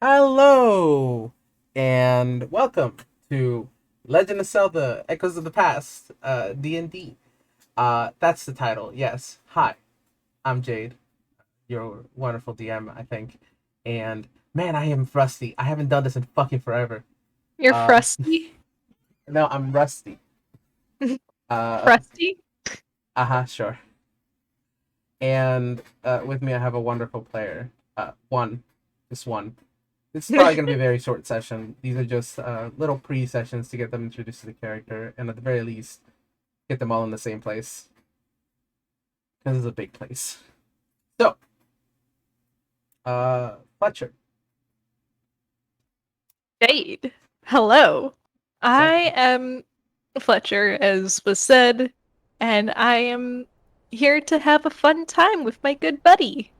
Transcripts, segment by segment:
Hello, and welcome to Legend of Zelda: Echoes of the Past, DnD. That's the title. Yes. Hi, I'm Jade, your wonderful DM, I think. And man, I am rusty. I haven't done this in fucking forever. You're Uh, frusty? no, I'm rusty. Uh, Frusty? sure. And with me, I have a wonderful player. One, just one. This is probably going to be a very short session. These are just little pre-sessions to get them introduced to the character, and at the very least, get them all in the same place. Because it's a big place. So, Fletcher. Jade. Hello. Exactly. I am Fletcher, as was said, and I am here to have a fun time with my good buddy.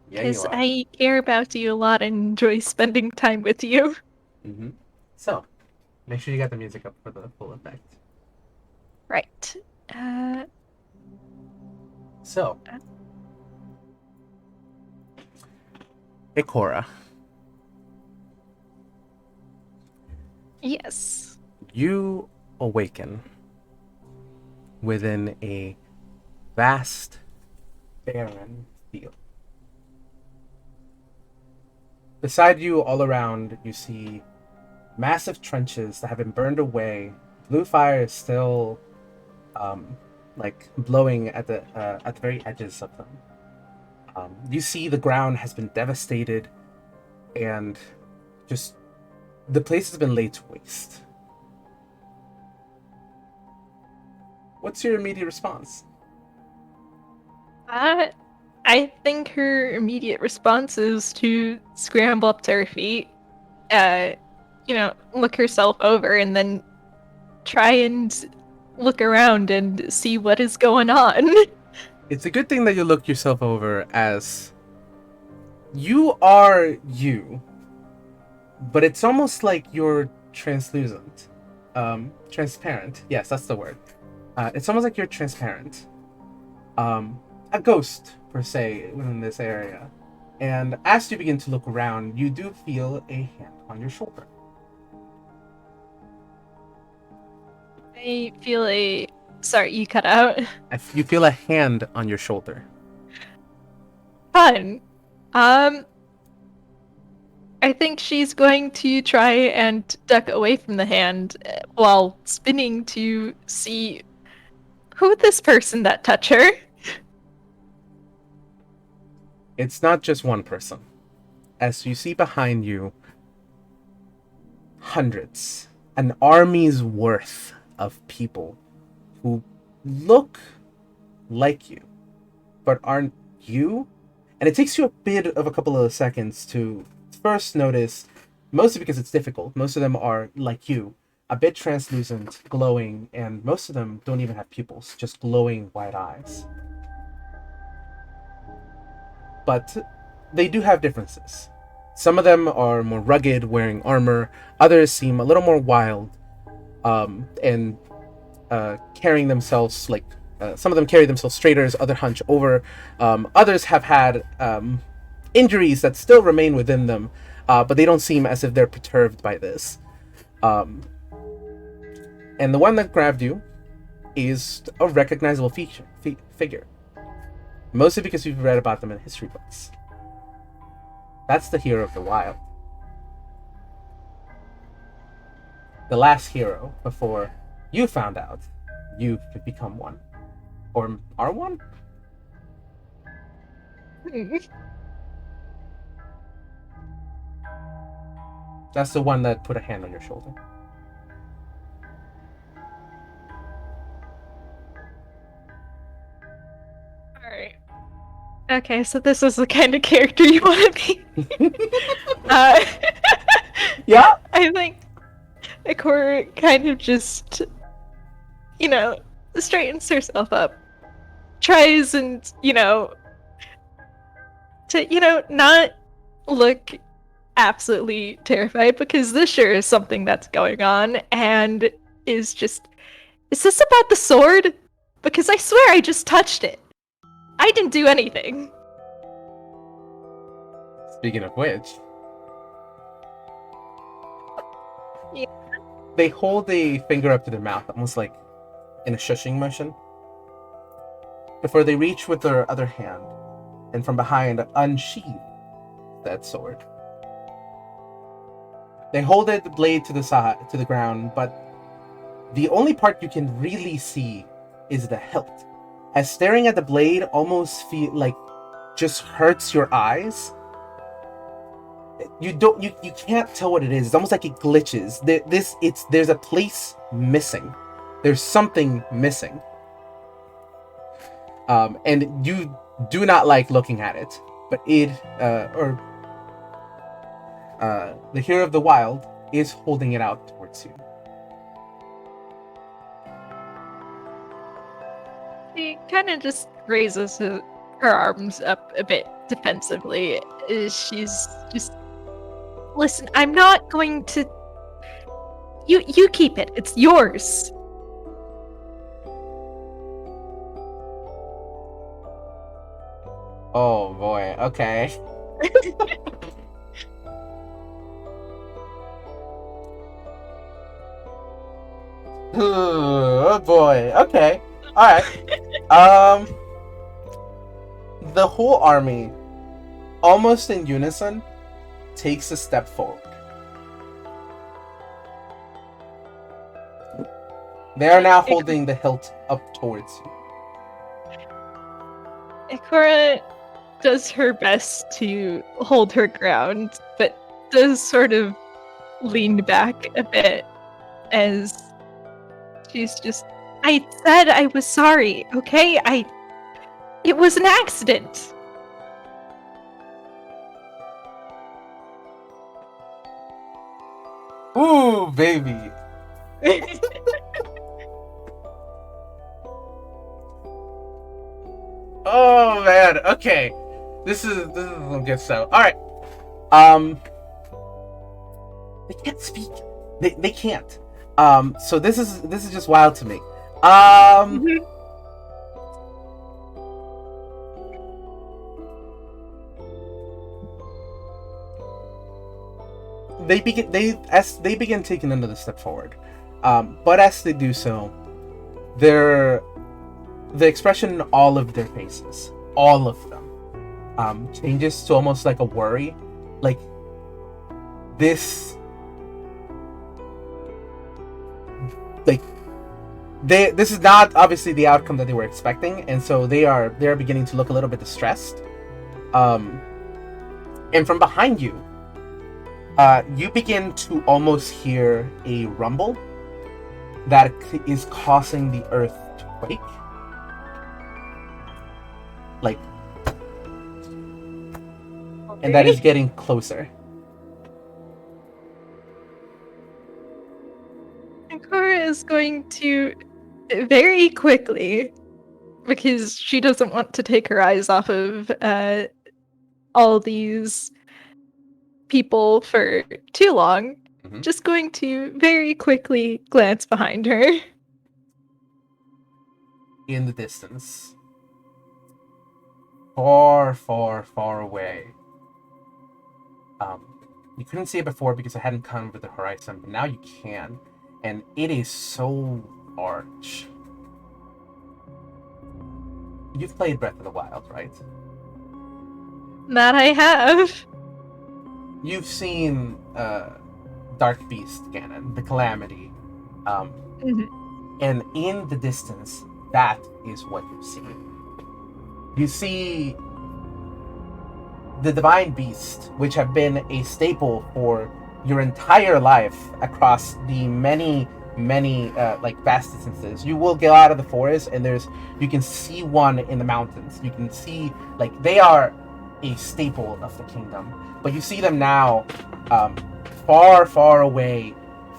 Yeah, you Because are. I care about you a lot and enjoy spending time with you. Mm-hmm. So, make sure you got the music up for the full effect. Right. Uh, So, Ikora, yes. you awaken within a vast, barren field. Beside you, all around, you see massive trenches that have been burned away. Blue fire is still, um, like blowing at the very edges of them. You see the ground has been devastated, and just the place has been laid to waste. What's your immediate response? Uh, I think her immediate response is to scramble up to her feet, uh, look herself over, and then try and look around and see what is going on. It's a good thing that you look yourself over, as you are you, but it's almost like you're translucent, transparent. Yes, that's the word. It's almost like you're transparent, a ghost per se within this area. And as you begin to look around, you do feel a hand on your shoulder. I feel a. Sorry, you cut out. You feel a hand on your shoulder. Fun. Um, I think she's going to try and duck away from the hand while spinning to see who this person that touch her. It's not just one person. As you see behind you, hundreds, an army's worth of people who look like you, but aren't you. And it takes you a bit of a couple of seconds to first notice, mostly because it's difficult. Most of them are like you, a bit translucent, glowing, and most of them don't even have pupils, just glowing white eyes. But they do have differences. Some of them are more rugged, wearing armor. Others seem a little more wild, and carrying themselves like some of them carry themselves straighter, other hunch over. Others have had injuries that still remain within them, but they don't seem as if they're perturbed by this. Um, and the one that grabbed you is a recognizable figure, mostly because you've read about them in history books. That's the hero of the wild, the last hero before you found out you've become one, or are one. That's the one that put a hand on your shoulder. Alright. Okay, so this is the kind of character you want to be. uh, Yeah. I think Ikora kind of just, you know, straightens herself up, tries and, to, not look absolutely terrified because this sure is something that's going on and is just, is this about the sword? Because I swear I just touched it. I didn't do anything. Speaking of which, Yeah. they hold a finger up to their mouth, almost like in a shushing motion, before they reach with their other hand, and from behind unsheath that sword. They hold it, the blade to the side, to the ground, but the only part you can really see is the hilt. As staring at the blade almost feel like just hurts your eyes. You can't tell what it is. It's almost like it glitches. There's a place missing. There's something missing. And you do not like looking at it, but the hero of the wild is holding it out towards you. She kind of just raises her arms up a bit defensively. She's just, listen, I'm not going to. You keep it. It's yours. Oh boy. Okay. Oh boy. Okay. All right. The whole army, almost in unison, takes a step forward. They are now holding the hilt up towards you. Ikora does her best to hold her ground, but does sort of lean back a bit as she's just. I said I was sorry, okay? It was an accident. Ooh, baby. Oh man. Okay. This is some good stuff. All right. They can't speak. They can't. So this is just wild to me. They begin taking another step forward. But as they do so, the expression in all of their faces, all of them, changes to almost like a worry, like this, like this is not obviously the outcome that they were expecting, and so they're beginning to look a little bit distressed. And from behind you, you begin to almost hear a rumble that is causing the earth to quake. Like, and that is getting closer. Ikora is going to very quickly, because she doesn't want to take her eyes off of all these people for too long, just going to very quickly glance behind her. In the distance, far, far, far away. You couldn't see it before because it hadn't come over the horizon, but now you can, and it is so large. You've played Breath of the Wild, right? That I have. You've seen Dark Beast Ganon, the Calamity, and in the distance, that is what you see. You see the Divine Beast, which have been a staple for your entire life across the many like vast distances. You will get out of the forest and you can see one in the mountains. You can see, like, they are a staple of the kingdom, but you see them now far, far away,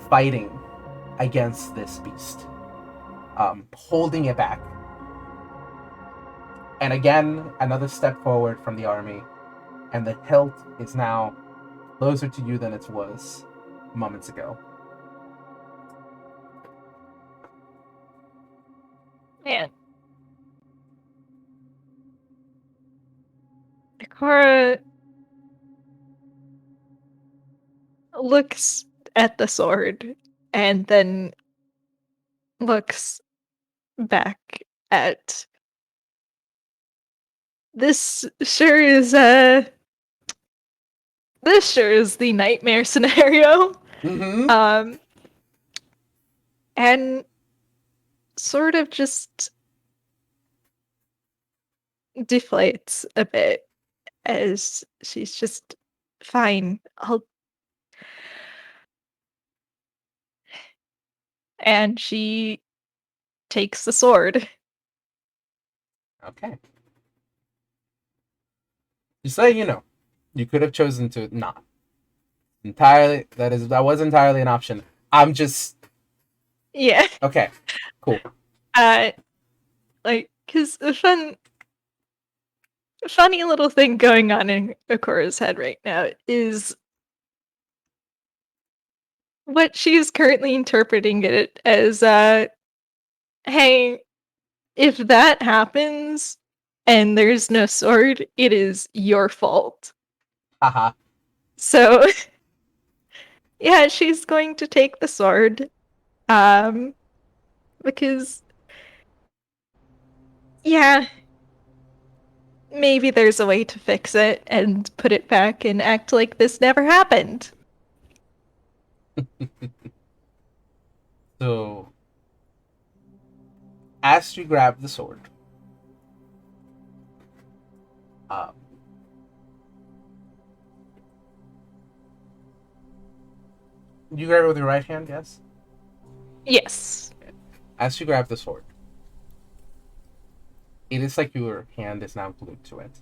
fighting against this beast, holding it back. And again, another step forward from the army, and the hilt is now closer to you than it was moments ago. Man. Ikora looks at the sword and then looks back at this sure is this sure is the nightmare scenario. Mm-hmm. Um and sort of just deflates a bit as she's just fine. I'll and she takes the sword. Okay. Just so you know, you could have chosen to not. Entirely, that was entirely an option. I'm just Yeah. okay. Cool. Uh like cuz a funny little thing going on in Ikora's head right now is what she's currently interpreting it as hey, if that happens and there's no sword, it is your fault. Haha. So yeah, she's going to take the sword. Um because yeah, maybe there's a way to fix it and put it back and act like this never happened. So, as you grab the sword, um, you grab it with your right hand, yes? Yes. As you grab the sword, it is like your hand is now glued to it.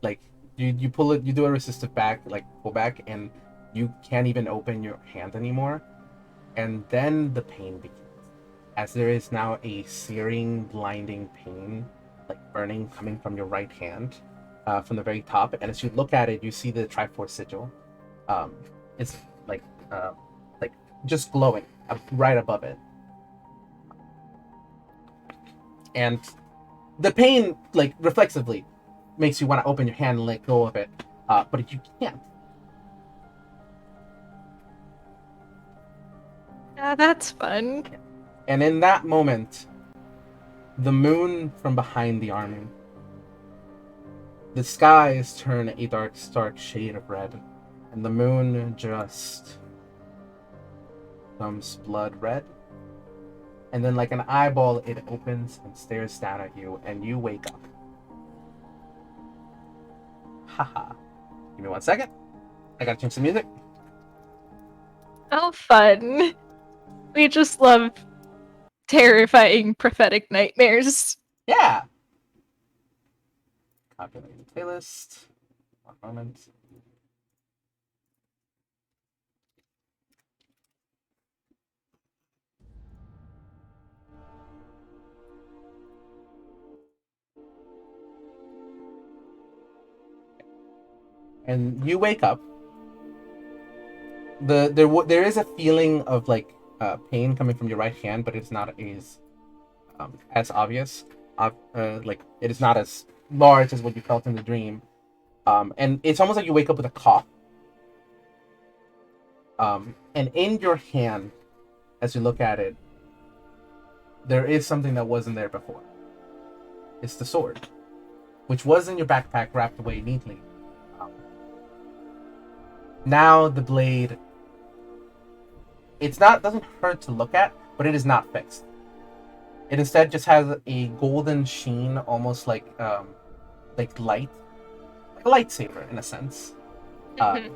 Like, you pull it, you do a resistive back, like pull back, and you can't even open your hand anymore. And then the pain begins. As there is now a searing, blinding pain, like burning, coming from your right hand, from the very top. And as you look at it, you see the Triforce sigil. Um, it's like, uh, like just glowing right above it, and the pain, like reflexively, makes you want to open your hand and let go of it, but you can't. Yeah, that's fun. And in that moment, the moon from behind the army, the skies turn a dark, stark shade of red, and the moon just becomes blood red. And then, like an eyeball, it opens and stares down at you, and you wake up. Haha. Give me 1 second. I gotta change the music. Oh, fun. We just love terrifying prophetic nightmares. Yeah. Copying the playlist. One moment. And you wake up. There is a feeling of like pain coming from your right hand, but it's not as obvious. Like it is not as large as what you felt in the dream. And it's almost like you wake up with a cough. And in your hand, as you look at it, there is something that wasn't there before. It's the sword, which was in your backpack wrapped away neatly. Um, Now the blade, it's not doesn't hurt to look at, but it is not fixed. It instead just has a golden sheen, almost like light, like a lightsaber in a sense. Uh, Mhm.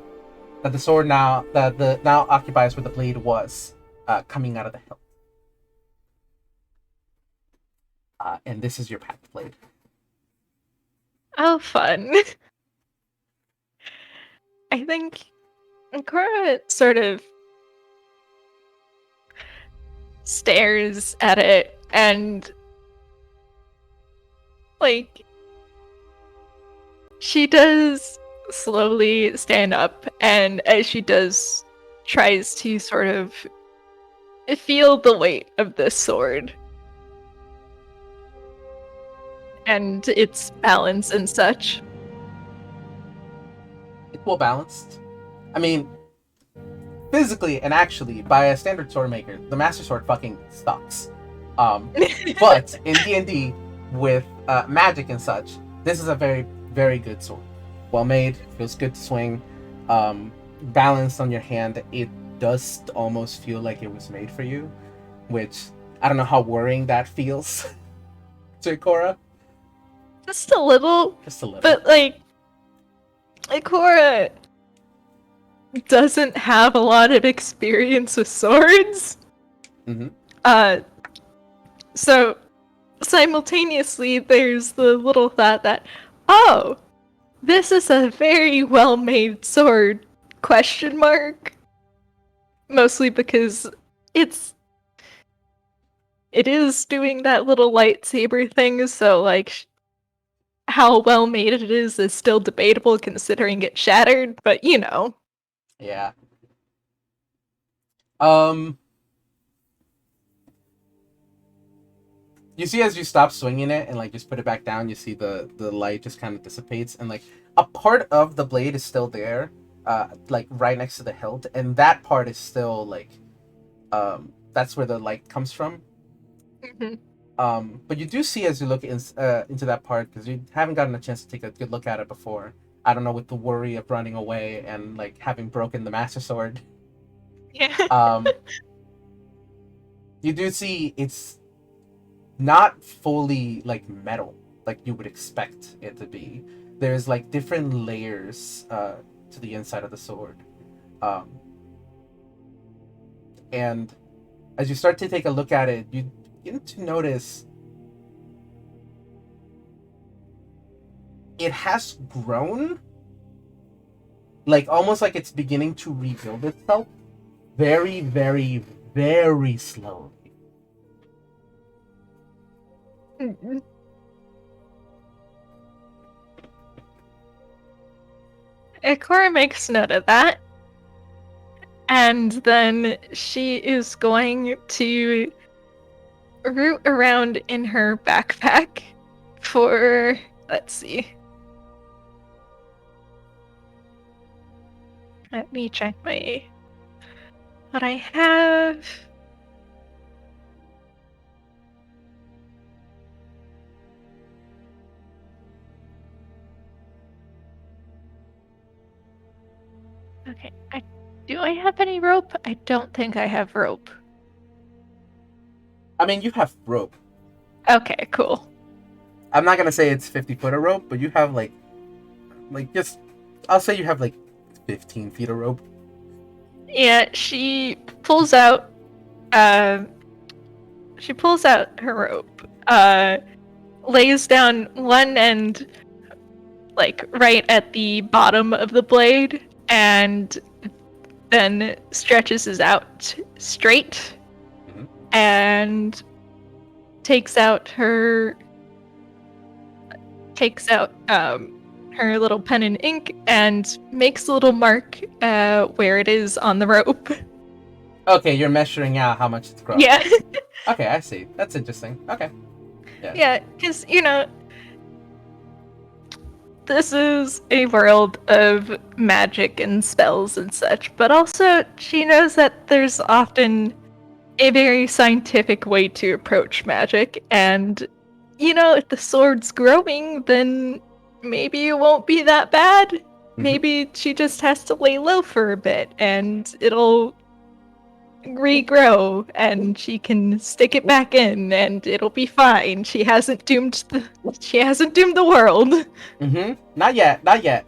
that the sword now that the now occupies where the blade was, coming out of the hilt. And this is your packed blade. Oh, fun. I think Cora sort of stares at it and, like, she does slowly stand up, and as she does, tries to sort of feel the weight of this sword and its balance and such. It's well balanced. I mean, physically and actually, by a standard sword maker, the Master Sword fucking sucks. But in D&D, with magic and such, this is a very, very good sword. Well made, feels good to swing, balanced on your hand. It does almost feel like it was made for you, which I don't know how worrying that feels to Ikora. Just a little. Just a little. But, like, Ikora doesn't have a lot of experience with swords. Mm-hmm. So simultaneously, there's the little thought that, oh, this is a very well-made sword, question mark. Mostly because it is doing that little lightsaber thing, so, like, how well made it is still debatable considering it shattered, but you know. Yeah. You see, as you stop swinging it and like just put it back down, you see the light just kind of dissipates, and like a part of the blade is still there, like right next to the hilt, and that part is still like, that's where the light comes from. Mm-hmm. But you do see, as you look into that part, because you haven't gotten a chance to take a good look at it before. I don't know, with the worry of running away and like having broken the Master Sword. Yeah. You do see it's not fully like metal like you would expect it to be. There's like different layers to the inside of the sword, um, and as you start to take a look at it, you begin to notice it has grown, like almost like it's beginning to rebuild itself, very, very, very slowly. Mm-hmm. Ikora makes note of that. And then she is going to root around in her backpack for, let's see. Let me check what I have. Okay, do I have any rope? I don't think I have rope. I mean, you have rope. Okay, cool. I'm not gonna say it's 50 foot of rope, but you have like just, I'll say you have like 15 feet of rope. Yeah, she pulls out her rope, lays down one end like right at the bottom of the blade, and then stretches it out straight, Mhm. and takes out her her little pen and ink and makes a little mark where it is on the rope. Okay, you're measuring out how much it's grown. Yeah. Okay, I see. That's interesting. Okay. Yeah. Yeah, because, you know, this is a world of magic and spells and such, but also she knows that there's often a very scientific way to approach magic, and, you know, if the sword's growing, then maybe it won't be that bad. Mm-hmm. Maybe she just has to lay low for a bit, and it'll regrow, and she can stick it back in, and it'll be fine. She hasn't doomed the world. Mm-hmm. Not yet. Not yet.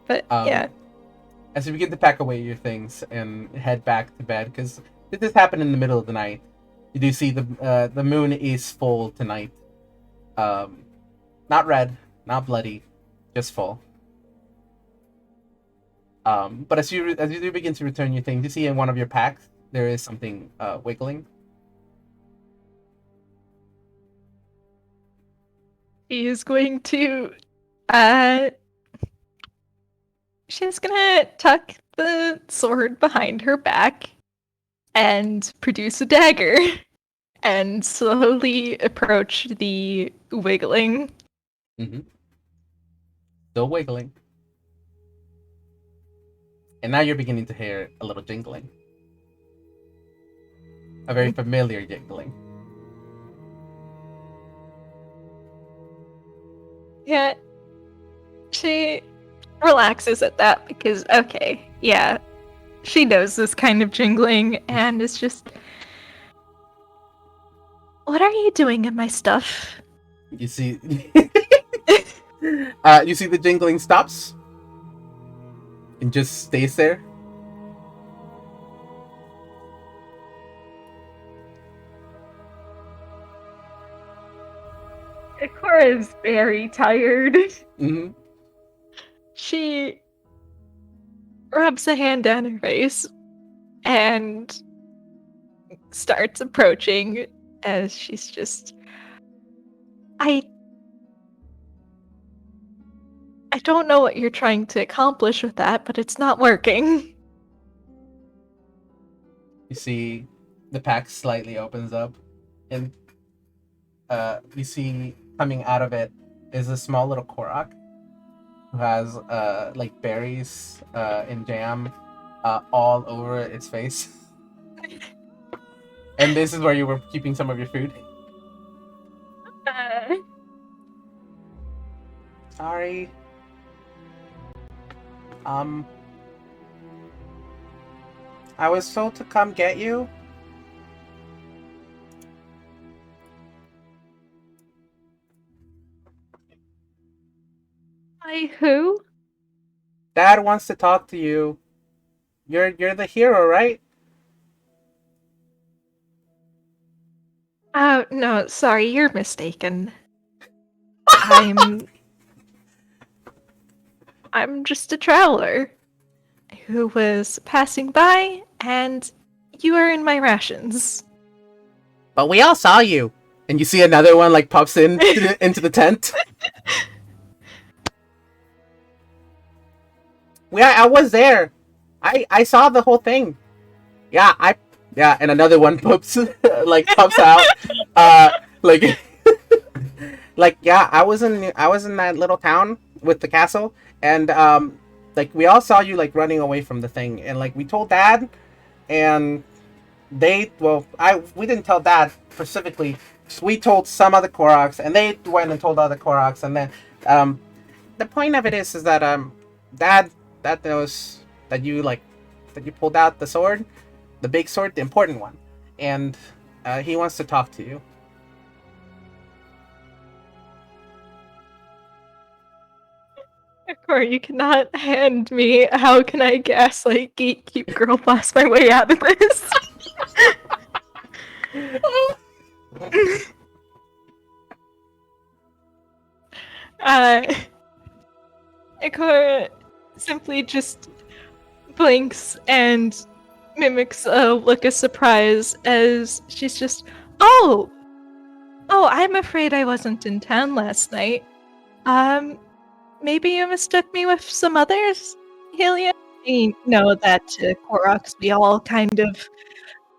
But yeah. As you begin to pack away your things and head back to bed, because this happened in the middle of the night, you do see the moon is full tonight. Not red, not bloody, just full. But as you do begin to return your things, you see in one of your packs there is something wiggling. He is going to uh she's gonna tuck the sword behind her back and produce a dagger and slowly approach the wiggling. Mm-hmm. Still wiggling. And now you're beginning to hear a little jingling. A very familiar jingling. Yeah, she relaxes at that because, okay, yeah, she knows this kind of jingling and is just, what are you doing in my stuff? You see, you see the jingling stops and just stays there. Ikora is very tired. Mm-hmm. She rubs a hand down her face and starts approaching as she's just, I don't know what you're trying to accomplish with that, but it's not working. You see the pack slightly opens up, and you see coming out of it is a small little Korok who has like berries and jam all over its face. And this is where you were keeping some of your food. Uh, Sorry. I was told to come get you. By who? Dad wants to talk to you. You're the hero, right? Oh, no, sorry, you're mistaken. I'm just a traveler who was passing by, and you are in my rations. But we all saw you. And you see another one like pops in into the tent. Yeah, I was there. I saw the whole thing. Yeah, and another one pops like pops out. Like like yeah, I was in that little town with the castle, and like we all saw you like running away from the thing, and like we told Dad, and we didn't tell Dad specifically. We told some other Koroks, and they went and told other Koroks, and then the point of it is that Dad knows that you pulled out the sword, the big sword, the important one, and he wants to talk to you. Or you cannot hand me. How can I gaslight gatekeep girl boss my way out of this? Ikora simply just blinks and mimics a look of surprise as she's just, oh, I'm afraid I wasn't in town last night. Maybe you mistook me with some others, Helia? I know that to Koroks we all kind of,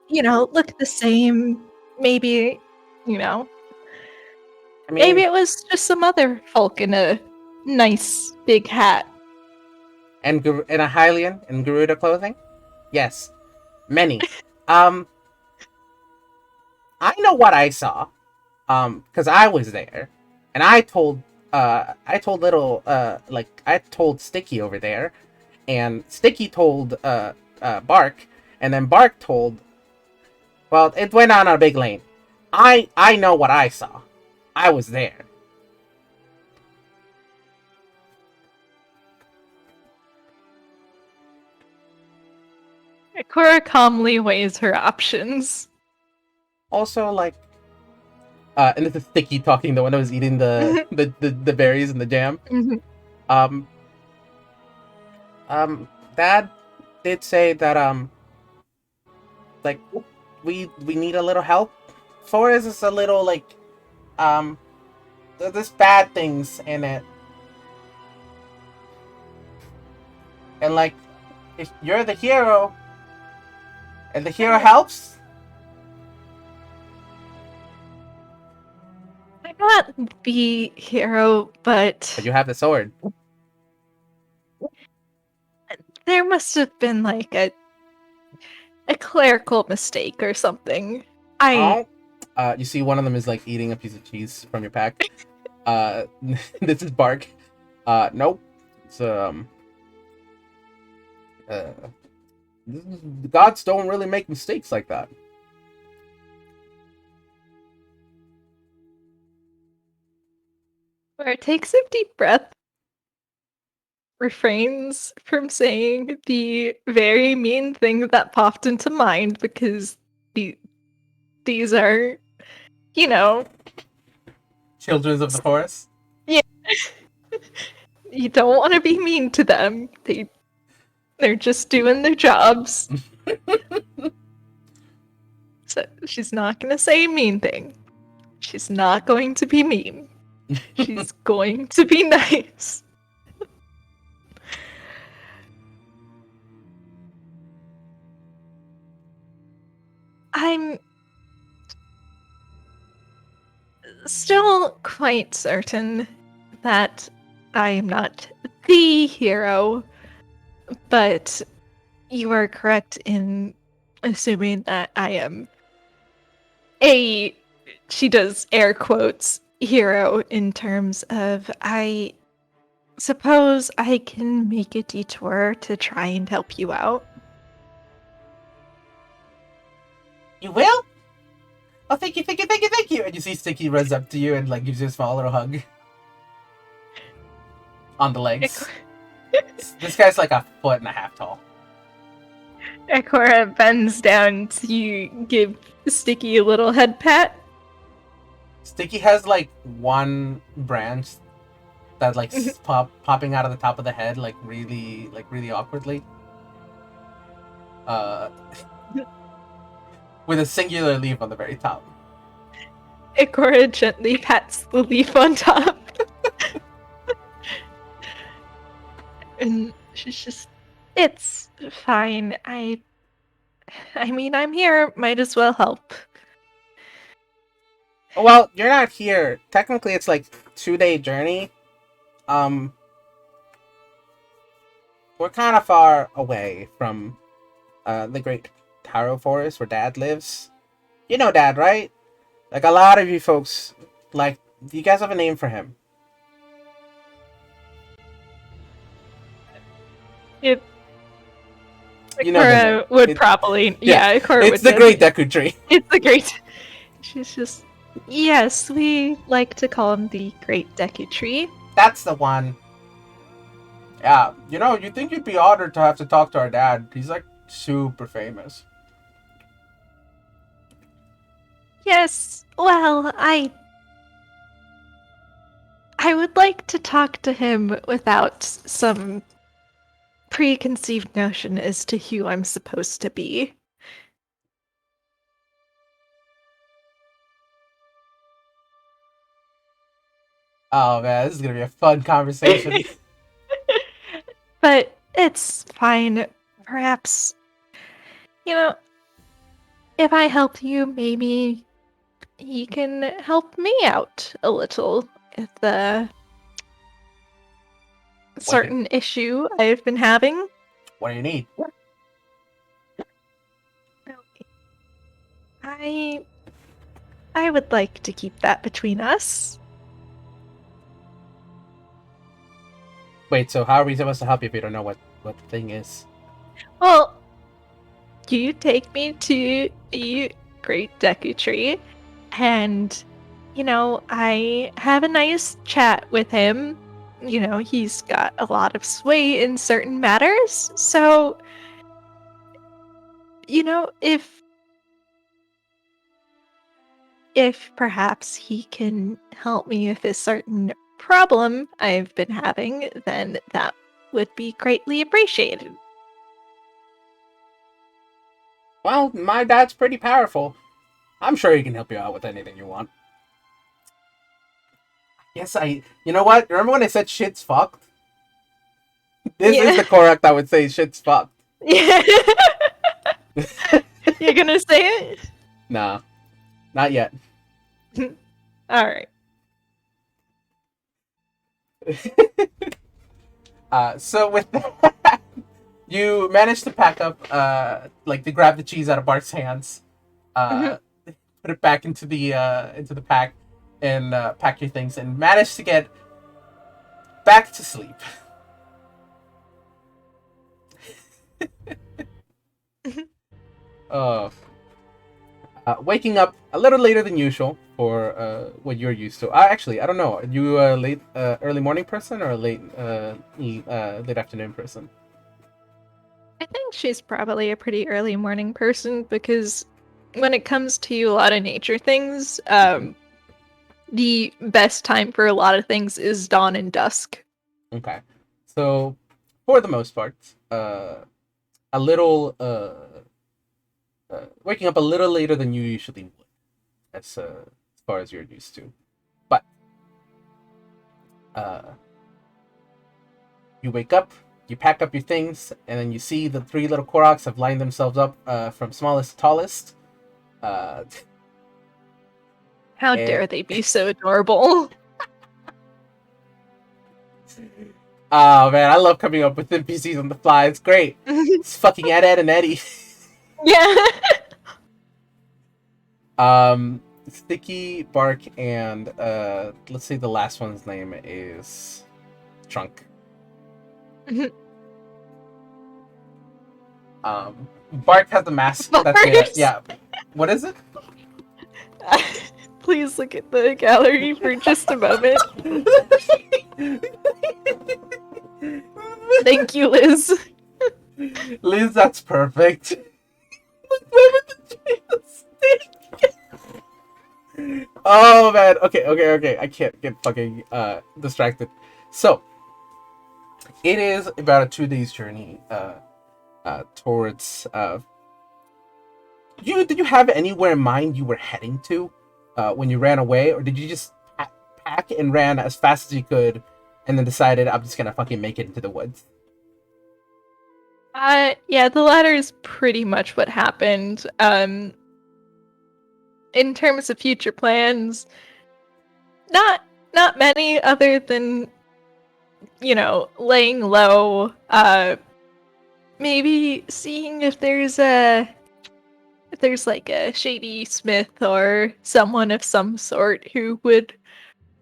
look the same. Maybe, you know, I mean, maybe it was just some other folk in a nice big hat. and in a Hylian in Garuda clothing, yes, many. um, I know what I saw, because I was there, and I told little, I told Sticky over there, and Sticky told Bark, and then Bark told. Well, it went on a big lane. I know what I saw. I was there. Ikora calmly weighs her options. Also, like, and this is Sticky talking, the one that was eating the berries and the jam. Mhm. Um, Dad did say that like we need a little help. Forest is a little like um, there's bad things in it, and like if you're the hero, and the hero helps. I'm not the hero, but But you have the sword. There must have been like a clerical mistake or something. Oh, you see one of them is like eating a piece of cheese from your pack. This is Bark. Nope. It's uh, the gods don't really make mistakes like that. Where it takes a deep breath, refrains from saying the very mean thing that popped into mind because these are, you know, Children of the forest. yeah, you don't want to be mean to them. They're just doing their jobs. So she's not going to say a mean thing. She's not going to be mean. She's going to be nice. I'm still quite certain that I am not the hero, but you are correct in assuming that I am a, she does air quotes, hero in terms of I suppose I can make a detour to try and help you out. You will? Oh, thank you, thank you, thank you, thank you. And you see Sticky runs up to you and like gives you a small little hug on the legs. This guy's like 1.5 feet tall. Ikora bends down to give Sticky a little head pat. Sticky has like one branch that like popping out of the top of the head like really awkwardly. With a singular leaf on the very top. Ikora gently pats the leaf on top. And she's just, it's fine. I mean, I'm here. Might as well help. Well, you're not here. Technically, it's like 2-day journey. We're kind of far away from the Great Taro Forest where Dad lives. You know Dad, right? Like a lot of you folks, like, do you guys have a name for him? It, You know the name. Ikora would probably, Yeah, Ikora would it's the know. Great Deku Tree. It's the Great. She's just, yes, we like to call him the Great Deku Tree. That's the one. Yeah, you know, you think you'd be honored to have to talk to our dad. He's like super famous. Yes, well, I would like to talk to him without some preconceived notion as to who I'm supposed to be. Oh man, this is gonna be a fun conversation. But it's fine. Perhaps, you know, if I help you, maybe he can help me out a little with the certain issue I've been having. What do you need? I would like to keep that between us. Wait, so how are we supposed to help you if we don't know what the thing is? Well, you take me to the Great Deku Tree, and, you know, I have a nice chat with him. You know, he's got a lot of sway in certain matters, so, you know, if perhaps he can help me with a certain problem I've been having, then that would be greatly appreciated. Well, my dad's pretty powerful. I'm sure he can help you out with anything you want. Yes, you know what? Remember when I said shit's fucked? This is the correct I would say shit's fucked. Yeah. You're gonna say it? Nah, not yet. Alright. So with that, You manage to pack up, like to grab the cheese out of Bart's hands, Mhm. uh, put it back into the pack, and pack your things, and manage to get back to sleep. Uh, Waking up a little later than usual for what you're used to. Actually, I don't know. Are you a late, early morning person or a late afternoon person? I think she's probably a pretty early morning person because when it comes to a lot of nature things, the best time for a lot of things is dawn and dusk. Okay, so for the most part, a little waking up a little later than you usually would, as far as you're used to. But uh, you wake up, you pack up your things, and then you see the three little Koroks have lined themselves up from smallest to tallest. Uh, How and dare they be so adorable? oh man, I love coming up with NPCs on the fly. It's great. It's fucking Ed and Eddie. Yeah. Sticky, Bark, and let's say the last one's name is Trunk. Bark has the mask that's made of, Bars. yeah. What is it? Please look at the gallery for just a moment. Thank you, Liz. Liz, that's perfect. Where would the jail stick? Oh man. Okay. I can't get fucking distracted. So it is about a 2 days journey towards did you have anywhere in mind you were heading to when you ran away, or did you just pack and ran as fast as you could and then decided I'm just gonna fucking make it into the woods? Yeah, the latter is pretty much what happened. In terms of future plans, not not many other than, laying low, maybe seeing if there's like a shady smith or someone of some sort who would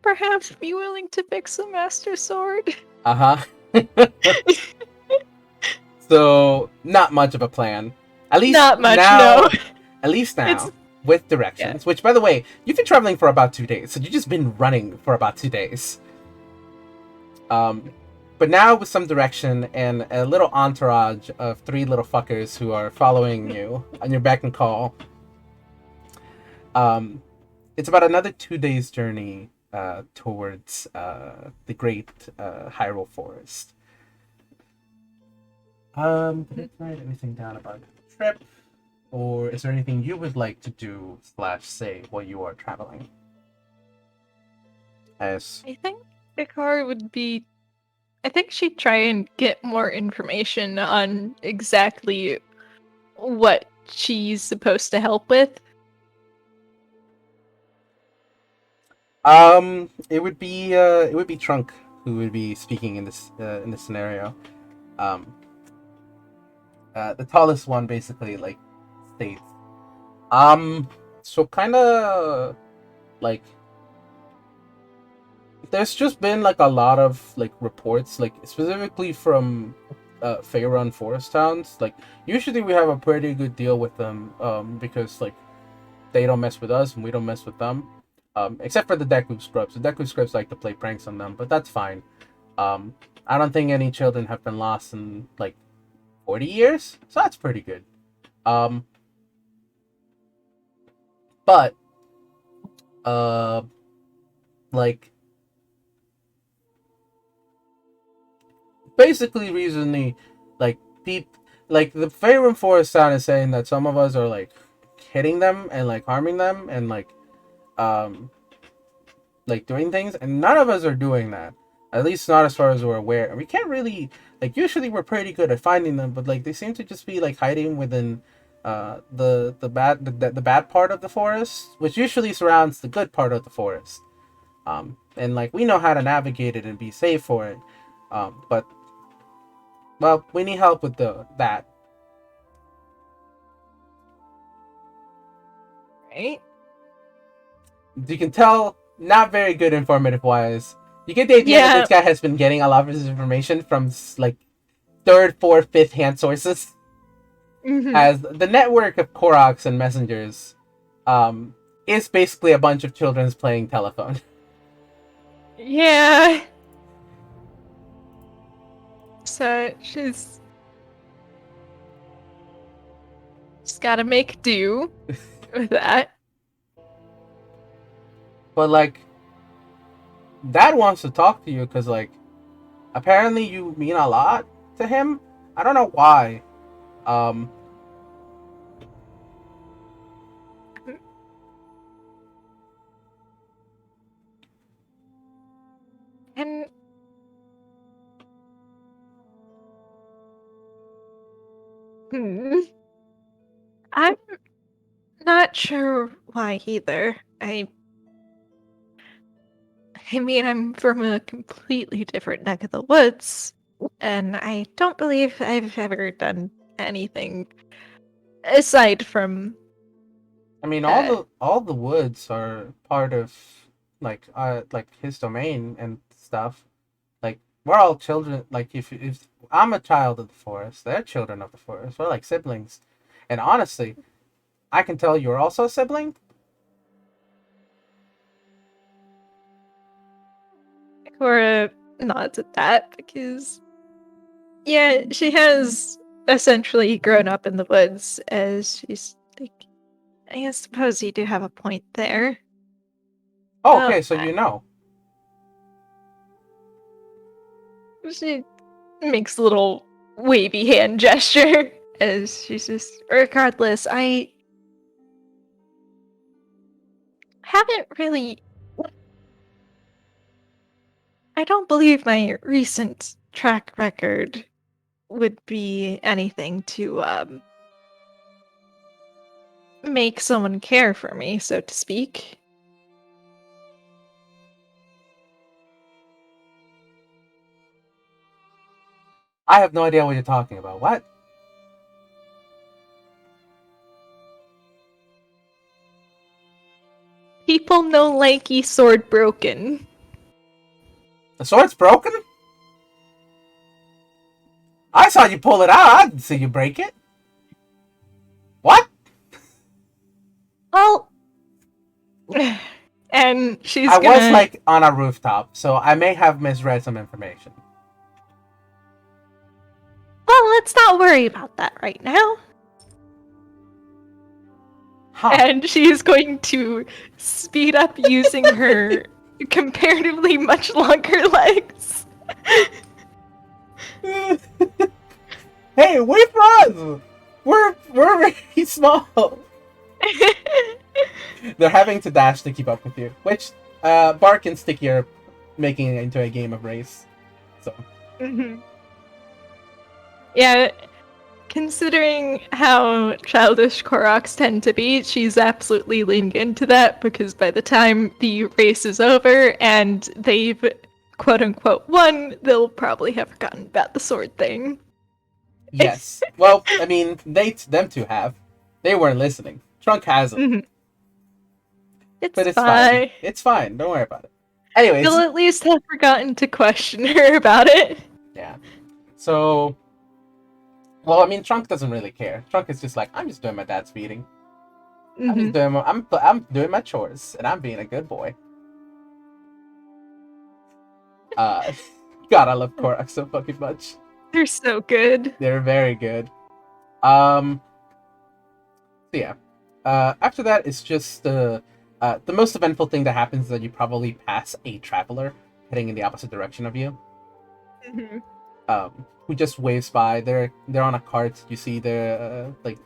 perhaps be willing to fix a master sword. Uh huh. So not much of a plan. At least Not much, no. now, at least It's now with yeah. directions. Which, by the way, you've been traveling for about 2 days, so you've just been running for about 2 days. Um, but now with some direction and a little entourage of three little fuckers who are following you on your beck and call, um, it's about another 2 days journey towards the great Hyrule Forest. Did I write anything down about the trip, or is there anything you would like to do slash say while you are traveling? As I think Ikora would be I think she'd try and get more information on exactly what she's supposed to help with. it would be Trunk who would be speaking in this scenario. Um, the tallest one basically like states. So kind of like there's just been like a lot of like reports, like specifically from Faerun forest towns. Like usually we have a pretty good deal with them, because like they don't mess with us and we don't mess with them. Except for the Deku Scrubs. The Deku Scrubs like to play pranks on them, but that's fine. Um, I don't think any children have been lost in like 40 years, so that's pretty good. Um, but uh, like basically recently, like peep, like the Faerun Forest Town is saying that some of us are like hitting them and like harming them and um like doing things, and none of us are doing that. At least not as far as we're aware. And we can't really like usually we're pretty good at finding them, but like they seem to just be like hiding within the bad part of the forest, which usually surrounds the good part of the forest. And like we know how to navigate it and be safe for it. But Well, we need help with that. Right? You can tell, not very good informative wise. You get the idea that Yeah. this guy has been getting a lot of his information from like third, fourth, fifth hand sources. Hmm. As the network of Koroks and messengers, um, is basically a bunch of children's playing telephone. Yeah. So she's got to make do with that. But like, Dad wants to talk to you because like, apparently you mean a lot to him. I don't know why. Um, And hmm, I'm not sure why either. I mean, I'm from a completely different neck of the woods, and I don't believe I've ever done anything aside from I mean, uh all the woods are part of like his domain and stuff. Like we're all children. Like if I'm a child of the forest, they're children of the forest. We're like siblings. And honestly, I can tell you're also a sibling. Ikora nods at that because yeah, she has essentially grown up in the woods as she's like I suppose you do have a point there. Oh, Well, okay, so you know. she makes a little wavy hand gesture as she's just regardless, I haven't really I don't believe my recent track record would be anything to make someone care for me, so to speak. I have no idea what you're talking about. What? People know lanky sword broken. The sword's broken? I saw you pull it out. I didn't see you break it. What? Well, and I she's was gonna. like on a rooftop, so I may have misread some information. Well, let's not worry about that right now. Huh. And she is going to speed up using her comparatively much longer legs. Hey, wait for us! We're very small. They're having to dash to keep up with you, which Bark and Sticky are making it into a game of race. So Mhm. Yeah, considering how childish Koroks tend to be, she's absolutely leaning into that because by the time the race is over and they've quote unquote won, they'll probably have forgotten about the sword thing. yes. Well, I mean, them two have. They weren't listening. Trunk has them, Mhm. but It's it's fine. fine. It's fine. Don't worry about it. You'll Anyways, at least have forgotten to question her about it. yeah. So, well, I mean, Trunk doesn't really care. Trunk is just like, I'm just doing my dad's feeding. Hmm. I'm doing my chores, and I'm being a good boy. Uh, God, I love Korak so fucking much. They're so good. They're very good. Um, so yeah. After that, it's just the most eventful thing that happens is that you probably pass a traveler heading in the opposite direction of you. Hmm. Who just waves by. They're on a cart. You see they're like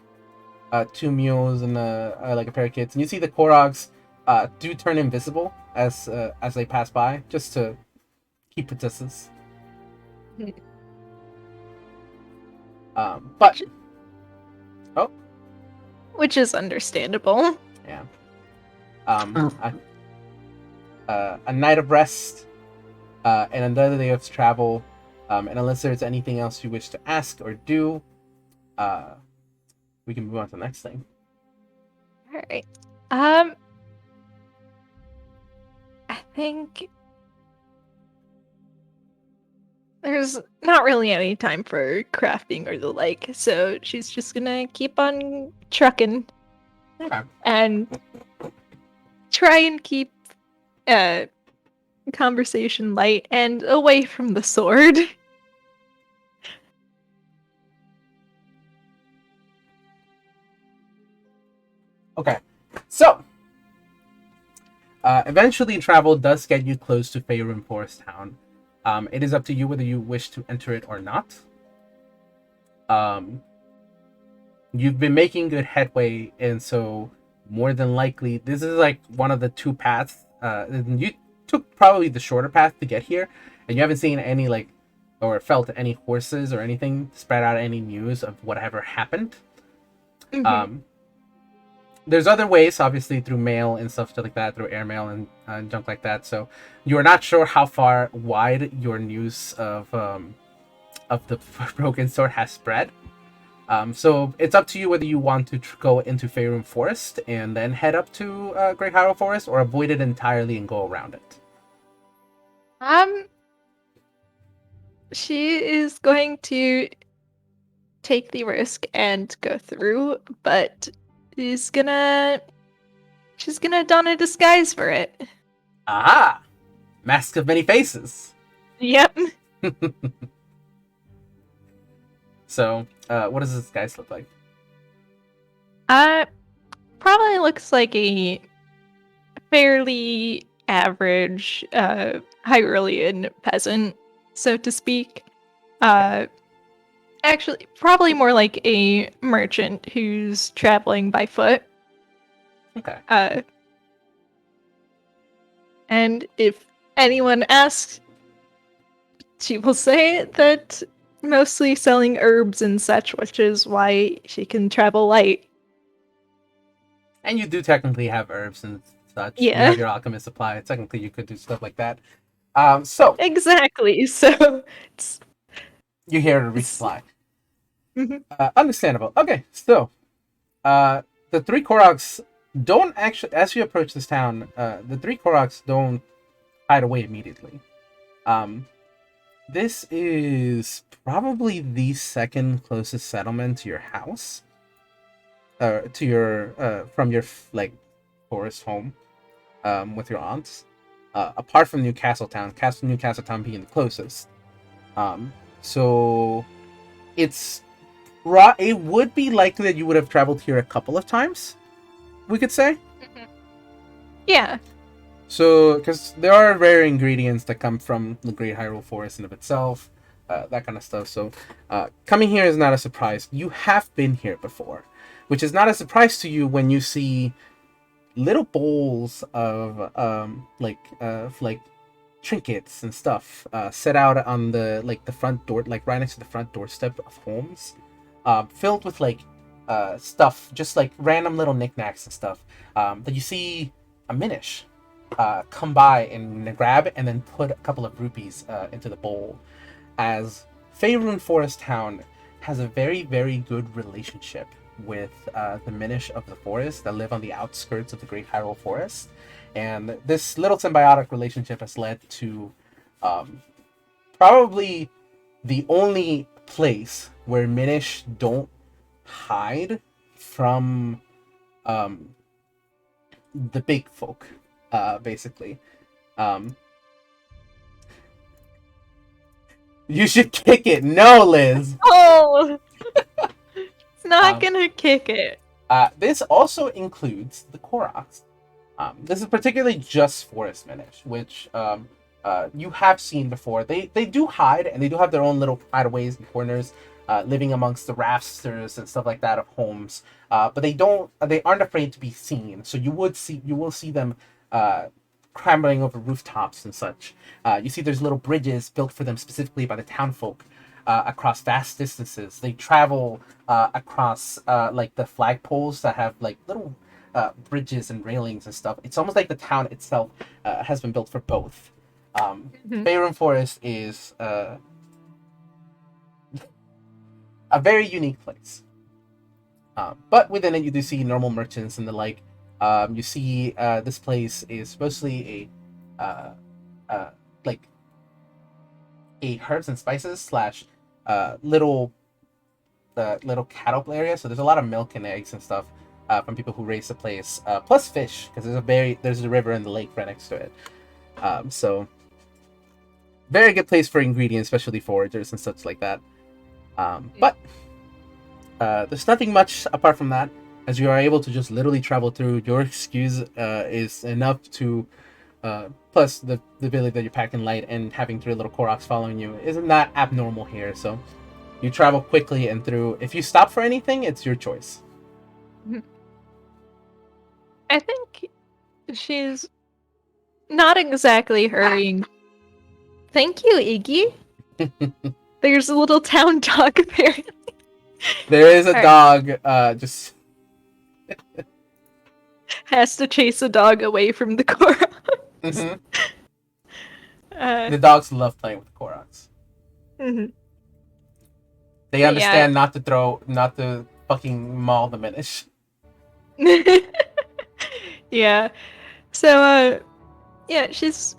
two mules and like a pair of kids, and you see the Korogs do turn invisible as they pass by, just to keep a distance. But Which, oh which is understandable. yeah, a, a night of rest and another day of travel And unless there's anything else you wish to ask or do, uh, we can move on to the next thing. All right. I think there's not really any time for crafting or the like, so she's just gonna keep on trucking Okay. and try and keep conversation light and away from the sword. Okay. So, eventually travel does get you close to Faerun Forest Town. It is up to you whether you wish to enter it or not. You've been making good headway, and so more than likely, this is like one of the two paths. You took probably the shorter path to get here, and you haven't seen any like, or felt any horses or anything spread out any news of whatever happened. Mhm. There's other ways, obviously through mail and stuff like that, through airmail and junk like that. So you're not sure how far wide your news of the broken sword has spread. So it's up to you whether you want to go into Faerun Forest and then head up to Great Hyrule Forest, or avoid it entirely and go around it. Um, she is going to take the risk and go through, but she's gonna don a disguise for it. Aha! Mask of many faces. Yep. So, what does this guy look like? Uh, probably looks like a fairly average Hyrulean peasant, so to speak. Uh, actually, probably more like a merchant who's traveling by foot. Okay. And if anyone asks, she will say that mostly selling herbs and such, which is why she can travel light. And you do technically have herbs and such. You Yeah, have your alchemist supply. Technically, you could do stuff like that. So exactly. So you're here to it's resupply. mhm. Understandable. Okay, so uh, the three Koroks don't actually, as you approach this town, the three Koroks don't hide away immediately. Um, this is probably the second closest settlement to your house, to your from your like forest home, with your aunts. Apart from Newcastle Town being the closest. So it's it would be likely that you would have traveled here a couple of times, we could say. Mhm. Yeah. So, because there are rare ingredients that come from the Great Hyrule Forest in of itself, that kind of stuff. So, coming here is not a surprise. You have been here before, which is not a surprise to you when you see little bowls of like trinkets and stuff set out on the front door, like right next to the front doorstep of homes, filled with stuff, just like random little knickknacks and stuff, that you see a Minish come by and grab and then put a couple of rupees into the bowl, as Faerun Forest Town has a very, very good relationship with the Minish of the forest that live on the outskirts of the Great Hyrule Forest. And this little symbiotic relationship has led to probably the only place where Minish don't hide from um, the big folk, basically. Um, you should kick it. No, Liz. Oh, it's not Um, gonna kick it. this also includes the Koroks. This is particularly just Forest Minish, which you have seen before. They do hide, and they do have their own little hideaways and corners, living amongst the rafters and stuff like that of homes. But they aren't afraid to be seen. So you will see them clambering over rooftops and such. You see there's little bridges built for them specifically by the townfolk. Across vast distances, they travel across like the flagpoles that have like little bridges and railings and stuff. It's almost like the town itself has been built for both. Mhm. Faerun Forest is A very unique place. But within it, you do see normal merchants and the like. You see this place is mostly a uh, like a herbs and spices slash little little cattle area. So there's a lot of milk and eggs and stuff from people who raise the place, plus fish because there's a river and the lake right next to it. So very good place for ingredients, especially foragers and such like that. But there's nothing much apart from that, as you are able to just literally travel through. Your excuse is enough to, plus the ability that you're packing light and having three little Koroks following you isn't that abnormal here. So you travel quickly and through. If you stop for anything, it's your choice. I think she's not exactly hurrying. Thank you, Iggy. There's a little town dog apparently. There is a Alright. dog. Just Has to chase a dog away from the Korok. mhm. Uh, The dogs love playing with Koroks. mhm. They Yeah. understand not to fucking maul the Minish. Yeah. So, yeah, she's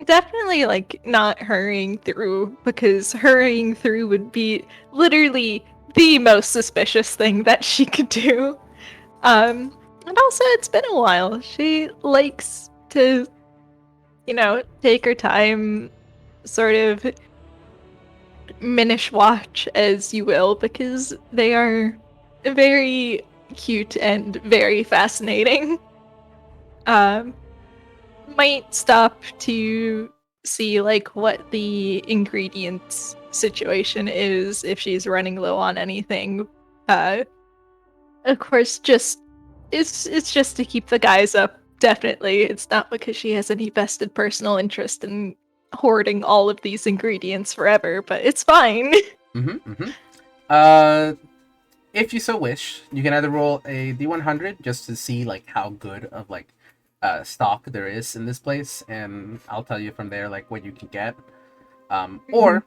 definitely like not hurrying through because hurrying through would be literally the most suspicious thing that she could do. And also it's been a while. She likes to, take her time, sort of minish watch, as you will, because they are very cute and very fascinating. Um, might stop to see like what the ingredients situation is if she's running low on anything. Uh, of course, just it's just to keep the guys up. Definitely, it's not because she has any vested personal interest in hoarding all of these ingredients forever, but it's fine. Mm-hmm, mm-hmm. Uh, if you so wish, you can either roll a D100 just to see like how good of like stock there is in this place, and I'll tell you from there like what you can get. Or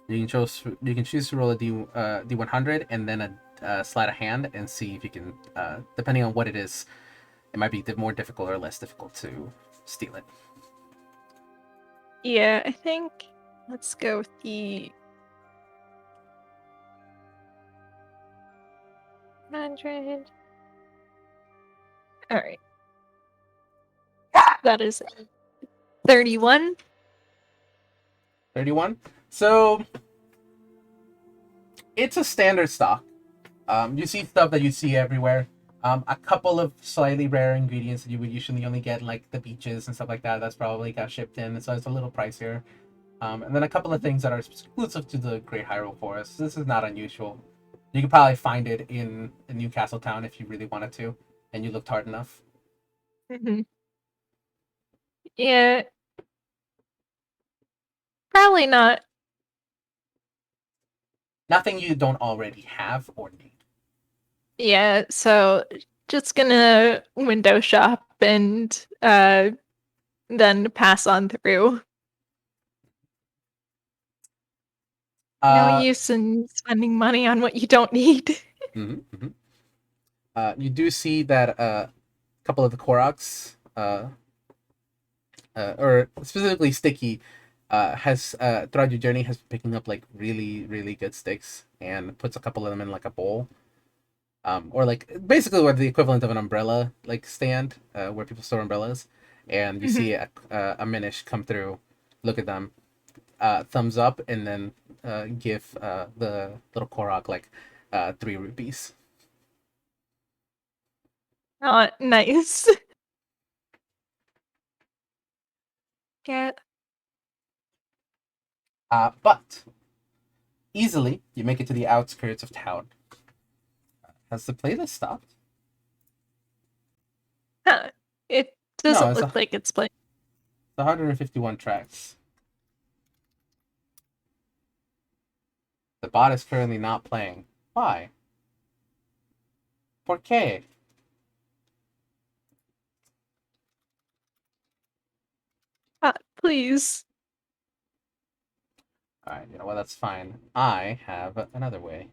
you can choose to roll a D100 and then a sleight of hand and see if you can, depending on what it is, it might be more difficult or less difficult to steal it. Yeah, I think let's go with the 100. All right, that is 31. 31. So it's a standard stock. You see stuff that you see everywhere. A couple of slightly rare ingredients that you would usually only get like the beaches and stuff like that. That's probably got shipped in, so it's a little pricier. And then a couple of things that are exclusive to the Great Hyrule Forest. This is not unusual. You could probably find it in Newcastle Town if you really wanted to, and you looked hard enough. Mm-hmm. Yeah, probably not. Nothing you don't already have or need. Yeah, so just gonna window shop and then pass on through. No Uh, use in spending money on what you don't need. mhm, mhm. You do see that a couple of the Koroks, or specifically Sticky, has throughout your journey has been picking up like really really good sticks and puts a couple of them in like a bowl, or like basically what the equivalent of an umbrella like stand, where people store umbrellas, and you see a Minish come through, look at them, thumbs up, and then give the little Korok like 3 rupees. Oh, nice. Yeah. But easily you make it to the outskirts of town. Has the playlist stopped? Huh. It No, doesn't it's look like it's playing. 151 tracks. The bot is currently not playing. Why? ¿Por qué? Please. Alright, you know what? That's fine. I have another way.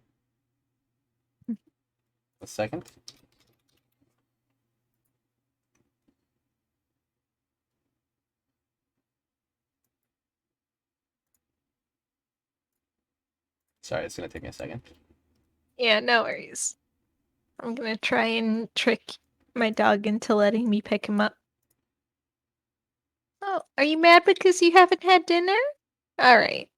A second. Sorry, it's gonna take me a second. Yeah, no worries. I'm gonna try and trick my dog into letting me pick him up. Oh, are you mad because you haven't had dinner? Alright.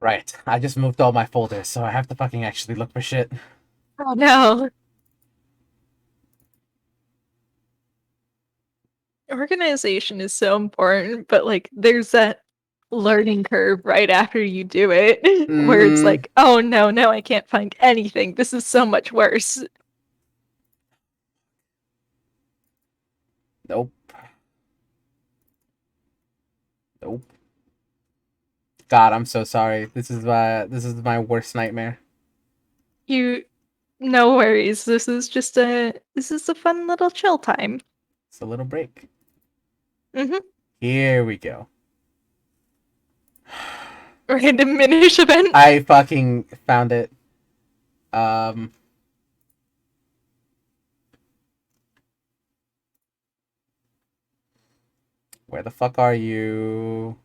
Right. I just moved all my folders, so I have to fucking actually look for shit. Oh no. Organization is so important, but like there's that learning curve right after you do it where it's Mm-hmm. like, oh no, now I can't find anything. This is so much worse. Nope. Nope. God, I'm so sorry. This is my worst nightmare. You no worries. This is a fun little chill time. It's a little break. Mm-hmm. Here we go. Random minish event. I fucking found it. Um where the fuck are you?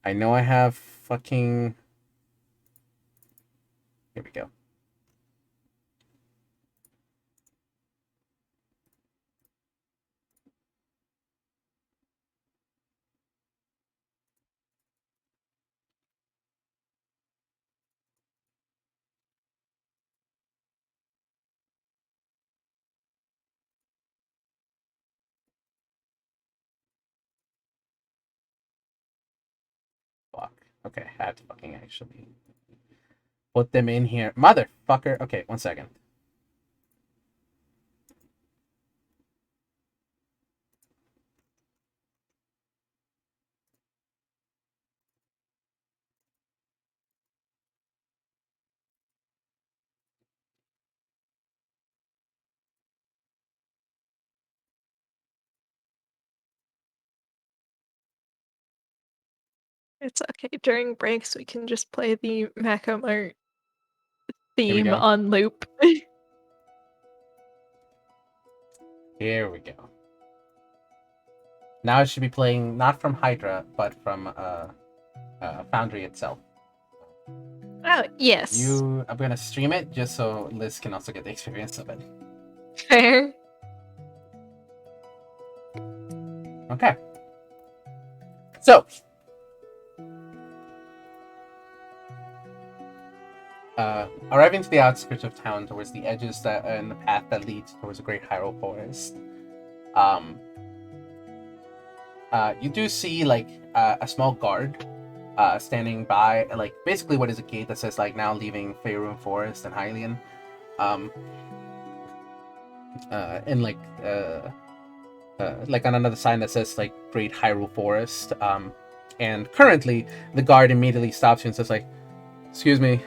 I know I have fucking here we go. Fuck. Okay, I have to fucking actually put them in here. Motherfucker. Okay, 1 second. It's okay. During breaks, we can just play the Macomart Here we theme go. on loop. Here we go. Now it should be playing not from Hydra, but from Foundry itself. Oh, yes. I'm gonna stream it just so Liz can also get the experience of it. Fair. Okay. So, arriving to the outskirts of town towards the edges that and the path that leads towards a great Hyrule forest, um, you do see like a small guard standing by, like basically what is a gate that says like now leaving Faerun Forest and Hylian, um, and like on another sign that says like Great Hyrule Forest. And currently, the guard immediately stops you and says like, "Excuse me,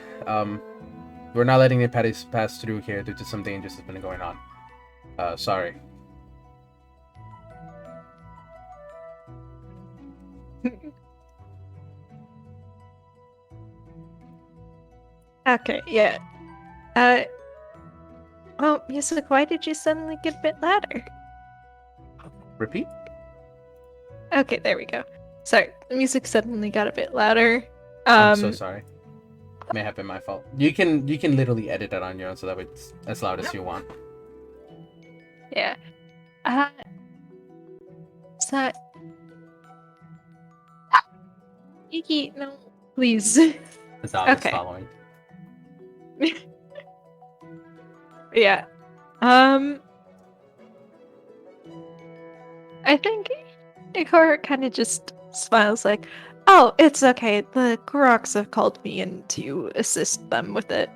we're not letting anybody pass through here due to some dangers that's been going on. Sorry." Okay, yeah. Uh, well, music, why did you suddenly get a bit louder? Repeat. Okay, there we go. Sorry, the music suddenly got a bit louder. I'm so sorry. May have been my fault. You can literally edit it on your own so that it's as loud as you want. Yeah. Uh, so, Iki, no, please. The dog is Okay. following. Yeah. I think Ikora kind of just smiles like, oh, it's okay. The Koroks have called me in to assist them with it.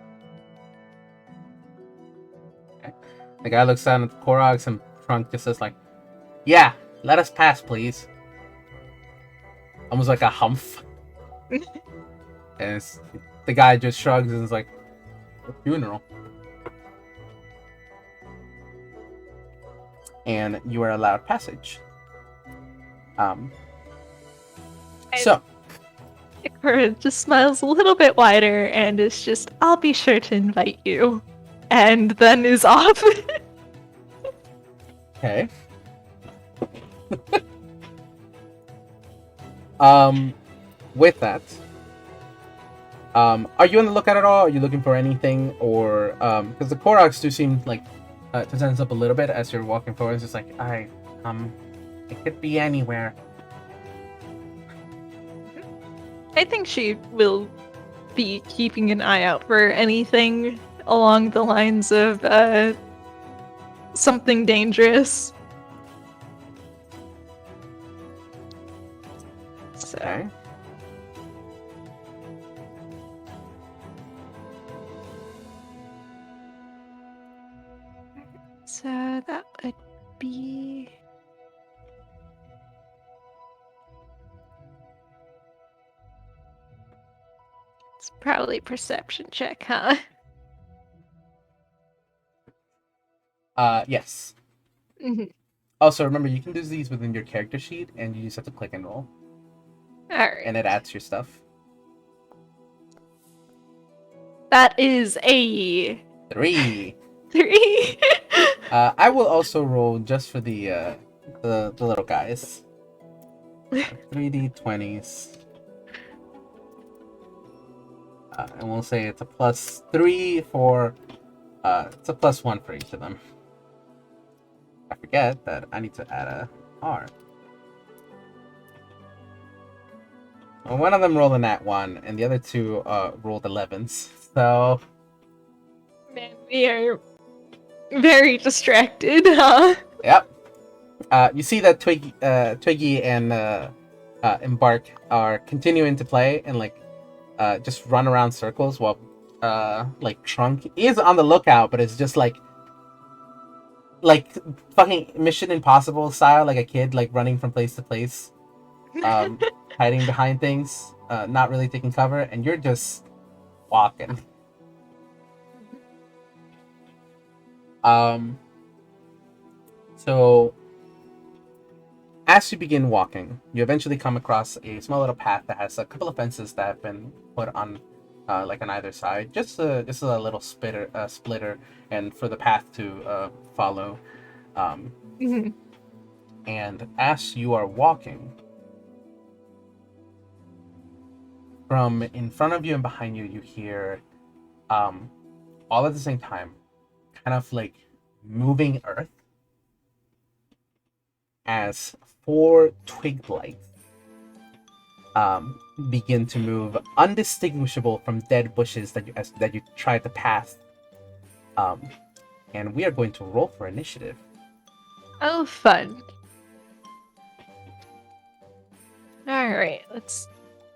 Okay. The guy looks down at the Koroks and Trunk just says like, "Yeah, let us pass, please." Almost like a humph. And the guy just shrugs and is like, "A funeral." and you are allowed passage. Um, I- so, Ikora just smiles a little bit wider and is just, I'll be sure to invite you. And then is off. okay. With that, are you on the lookout at all? Are you looking for anything, or because the Koroks do seem like to tense up a little bit as you're walking forward? It's just like, it could be anywhere. I think she will be keeping an eye out for anything along the lines of something dangerous. So. Okay. So that would be. It's probably perception check, huh? Yes. Mm-hmm. Also, remember, you can do these within your character sheet, and you just have to click and roll. Alright. And it adds your stuff. That is a 3. 3. I will also roll just for the little guys. 3d20s. And we'll say it's a +3 for... it's a +1 for each of them. I forget that I need to add a R. Well, one of them rolled a nat 1, and the other two rolled 11s. So... Man, we are very distracted, huh? Yep. You see that Twiggy and Embark are continuing to play and just run around circles while Trunk is on the lookout, but it's just like fucking Mission Impossible style, like a kid running from place to place, hiding behind things, not really taking cover, and you're just walking. So as you begin walking, you eventually come across a small little path that has a couple of fences that have been put on, on either side, just a little splitter, and for the path to follow. Mhm. And as you are walking, from in front of you and behind you, you hear, all at the same time, kind of like moving earth, as 4 twig blights begin to move, undistinguishable from dead bushes that you tried to pass. And we are going to roll for initiative. Oh, fun. Alright, let's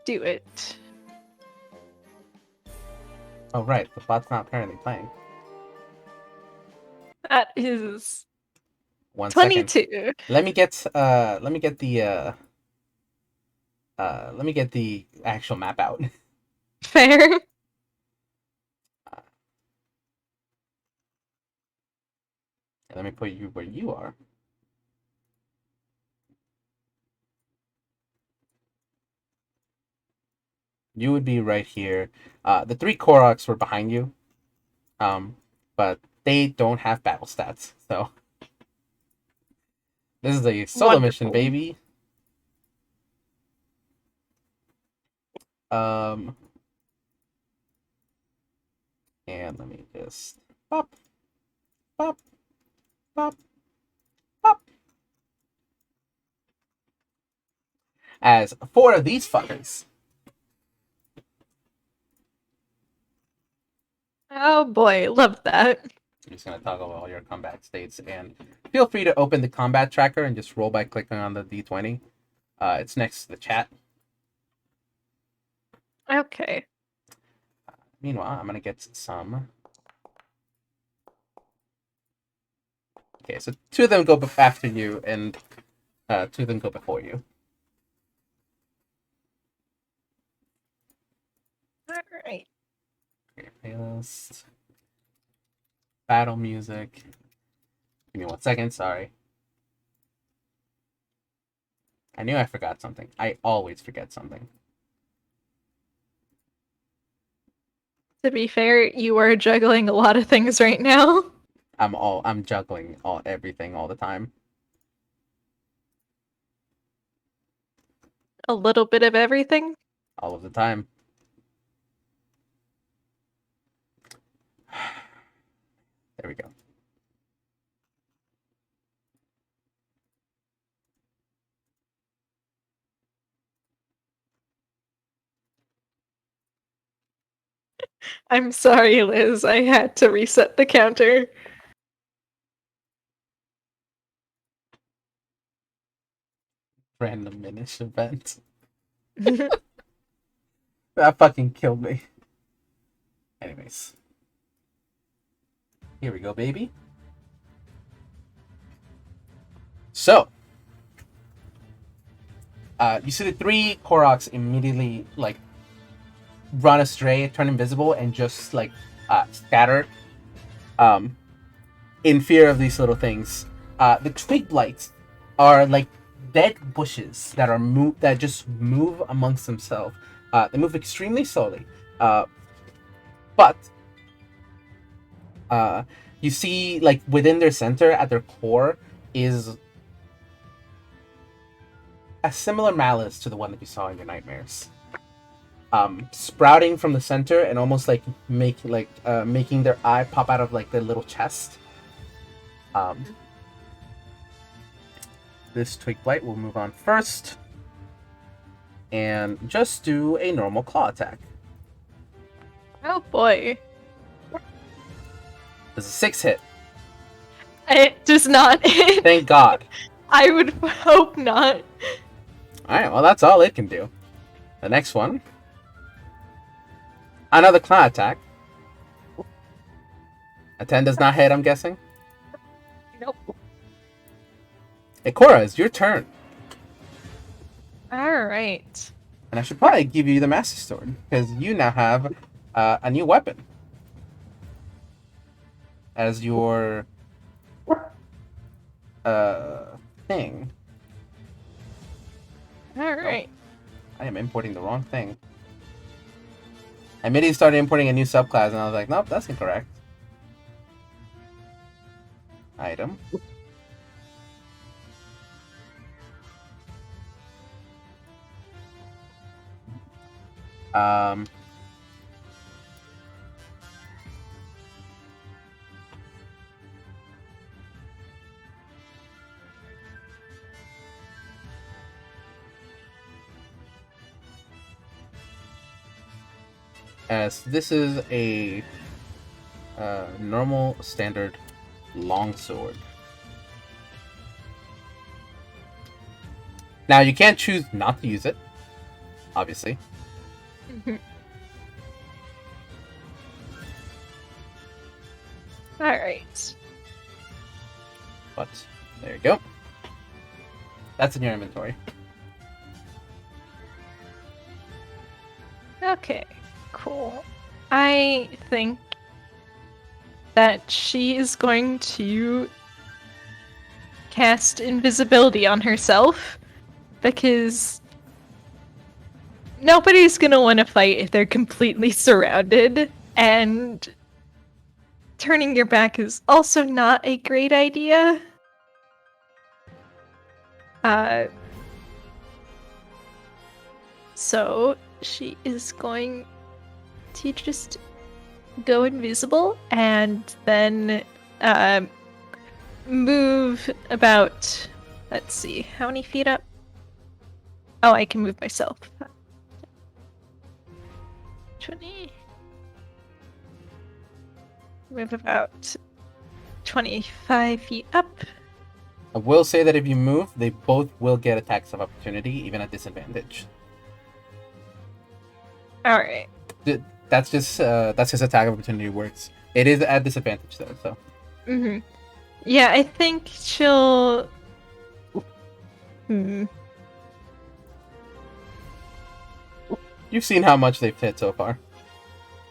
do it. Oh right, the bot's not apparently playing. That is 1 second. 22. Let me get the actual map out. Fair. Let me put you where you are. You would be right here. The 3 Koroks were behind you, but they don't have battle stats, so this is a solo mission, Wonderful. baby. And let me just pop, pop, pop, pop. As 4 of these fuckers. Oh boy, love that. I'm just gonna toggle all your combat states, and feel free to open the combat tracker and just roll by clicking on the D20. It's next to the chat. Okay. Meanwhile, I'm gonna get some. Okay, so 2 of them go after you, and 2 of them go before you. Alright. Okay, playlist. Battle music. Give me 1 second, sorry. I knew I forgot something. I always forget something. To be fair, you are juggling a lot of things right now. I'm juggling everything all the time. A little bit of everything. All of the time. There we go. I'm sorry, Liz. I had to reset the counter. Random minish event. That fucking killed me. Anyways. Here we go, baby. So, you see the three Koroks immediately, like, run astray, turn invisible, and just, like, scatter in fear of these little things. The twig blights are, like, dead bushes that just move amongst themselves. They move extremely slowly. But you see, like, within their center, at their core, is a similar malice to the one that you saw in your nightmares. Sprouting from the center and almost like making their eye pop out of like their little chest. This twig blight will move on first, and just do a normal claw attack. Oh boy. Does a 6 hit? It does not. Thank God. I would hope not. Alright, well that's all it can do. The next one. Another claw attack. A 10 does not hit, I'm guessing. Nope. Ikora, it's your turn. Alright. And I should probably give you the Master Sword, because you now have a new weapon. As your thing. Alright. I am importing the wrong thing. I immediately started importing a new subclass, and I was like, nope, that's incorrect. Item. As this is a normal standard longsword. Now you can't choose not to use it, obviously. Alright. But there you go. That's in your inventory. Okay, cool. I think that she is going to cast invisibility on herself because nobody's gonna want to fight if they're completely surrounded, and turning your back is also not a great idea. So she is going to just go invisible and then move about, let's see, how many feet up? Oh, I can move myself. 20. Move about 25 feet up. I will say that if you move, they both will get attacks of opportunity, even at disadvantage. Alright. That's just attack of opportunity works. It is at disadvantage though, so. Mm-hmm. Yeah, I think she'll... You've seen how much they've hit so far.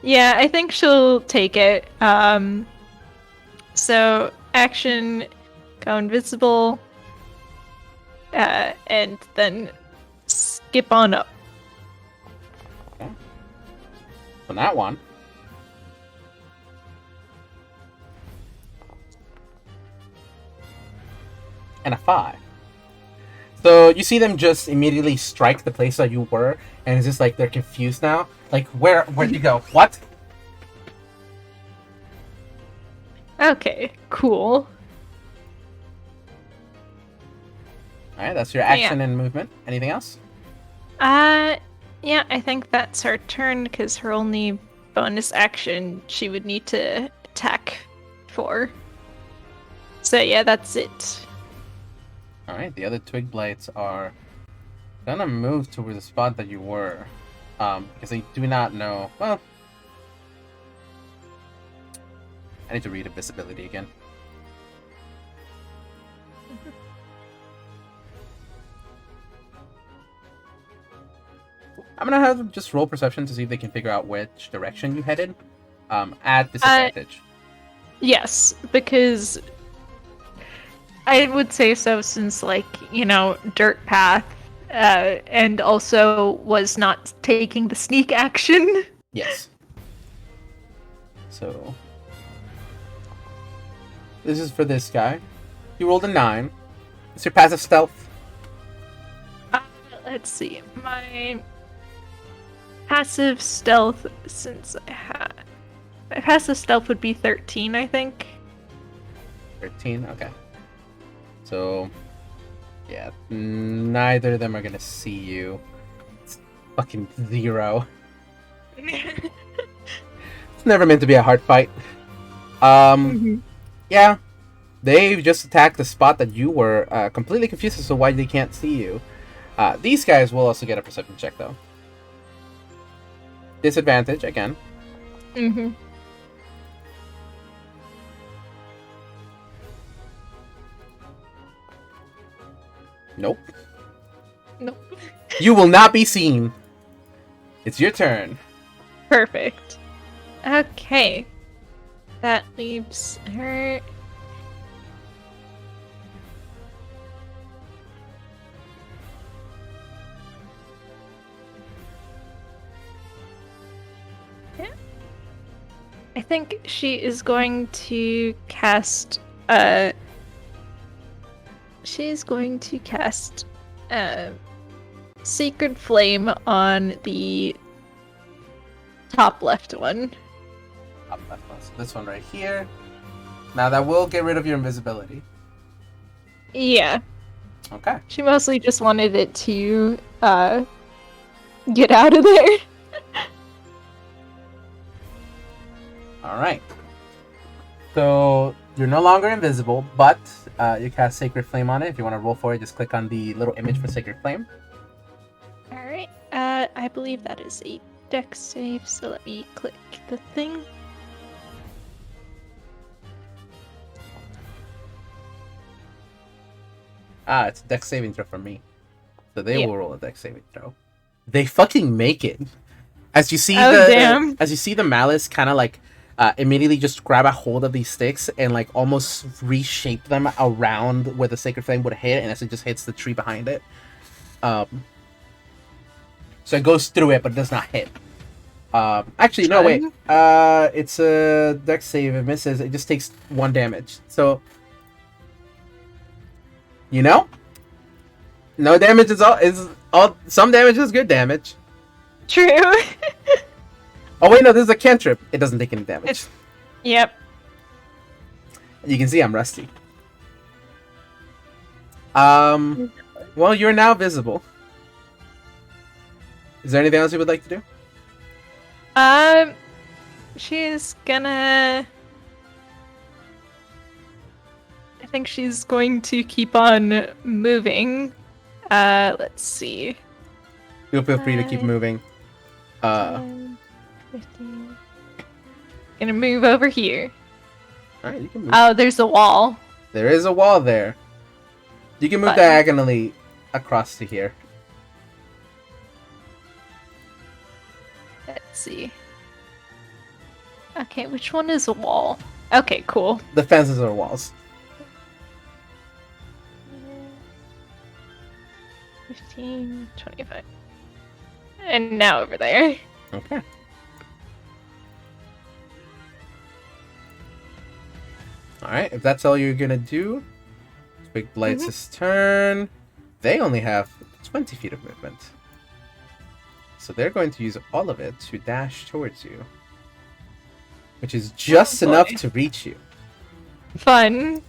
Yeah, I think she'll take it. So, action, go invisible. and then skip on up. Okay. So that one. And a 5. So you see them just immediately strike the place that you were, and it's just like they're confused now. Like, where'd you go? What? Okay, cool. Alright, that's your action and movement. Anything else? Yeah, I think that's her turn because her only bonus action she would need to attack for. So yeah, that's it. Alright, the other twig blights are gonna move towards the spot that you were. Because they do not know. Well, I need to read invisibility again. I'm gonna have them just roll perception to see if they can figure out which direction you headed. At disadvantage. Yes, because I would say so since, like, dirt path, and also was not taking the sneak action. Yes. So this is for this guy. You rolled a 9. What's your passive stealth? Let's see. My passive stealth, my passive stealth would be 13, I think. 13? Okay. So, yeah, neither of them are gonna see you. It's fucking 0. It's never meant to be a hard fight. Yeah, they just attacked the spot that you were completely confused as to why they can't see you. These guys will also get a perception check, though. Disadvantage, again. Nope. Nope. You will not be seen. It's your turn. Perfect. Okay. That leaves her. Yeah. I think she is going to cast Sacred Flame on the top left one. Top left one. So this one right here. Now that will get rid of your invisibility. Yeah. Okay. She mostly just wanted it to get out of there. Alright. So you're no longer invisible, but you cast Sacred Flame on it. If you want to roll for it, just click on the little image for Sacred Flame. Alright. I believe that is a dex save, so let me click the thing. It's a dex saving throw for me. So they will roll a dex saving throw. They fucking make it. As you see as you see the malice kind of like immediately just grab a hold of these sticks and like almost reshape them around where the Sacred Flame would hit, and as it just hits the tree behind it. So it goes through it, but it does not hit. Actually, no, wait. It's a dex save. It misses. It just takes 1 damage. So, no damage is all. Some damage is good damage. True. Oh wait, no, this is a cantrip. It doesn't take any damage. Yep. You can see I'm rusty. Well, you're now visible. Is there anything else you would like to do? She's gonna. I think she's going to keep on moving. Let's see. You'll feel free to keep moving. 10, 15. Gonna move over here. Alright, you can move. Oh, there's a wall. There is a wall there. You can move diagonally across to here. Let's see. Okay, which one is a wall? Okay, cool. The fences are walls. 15, 25. And now over there. Okay. Alright, if that's all you're gonna do, Big Blights' turn. They only have 20 feet of movement. So they're going to use all of it to dash towards you. Which is just enough to reach you. Fun.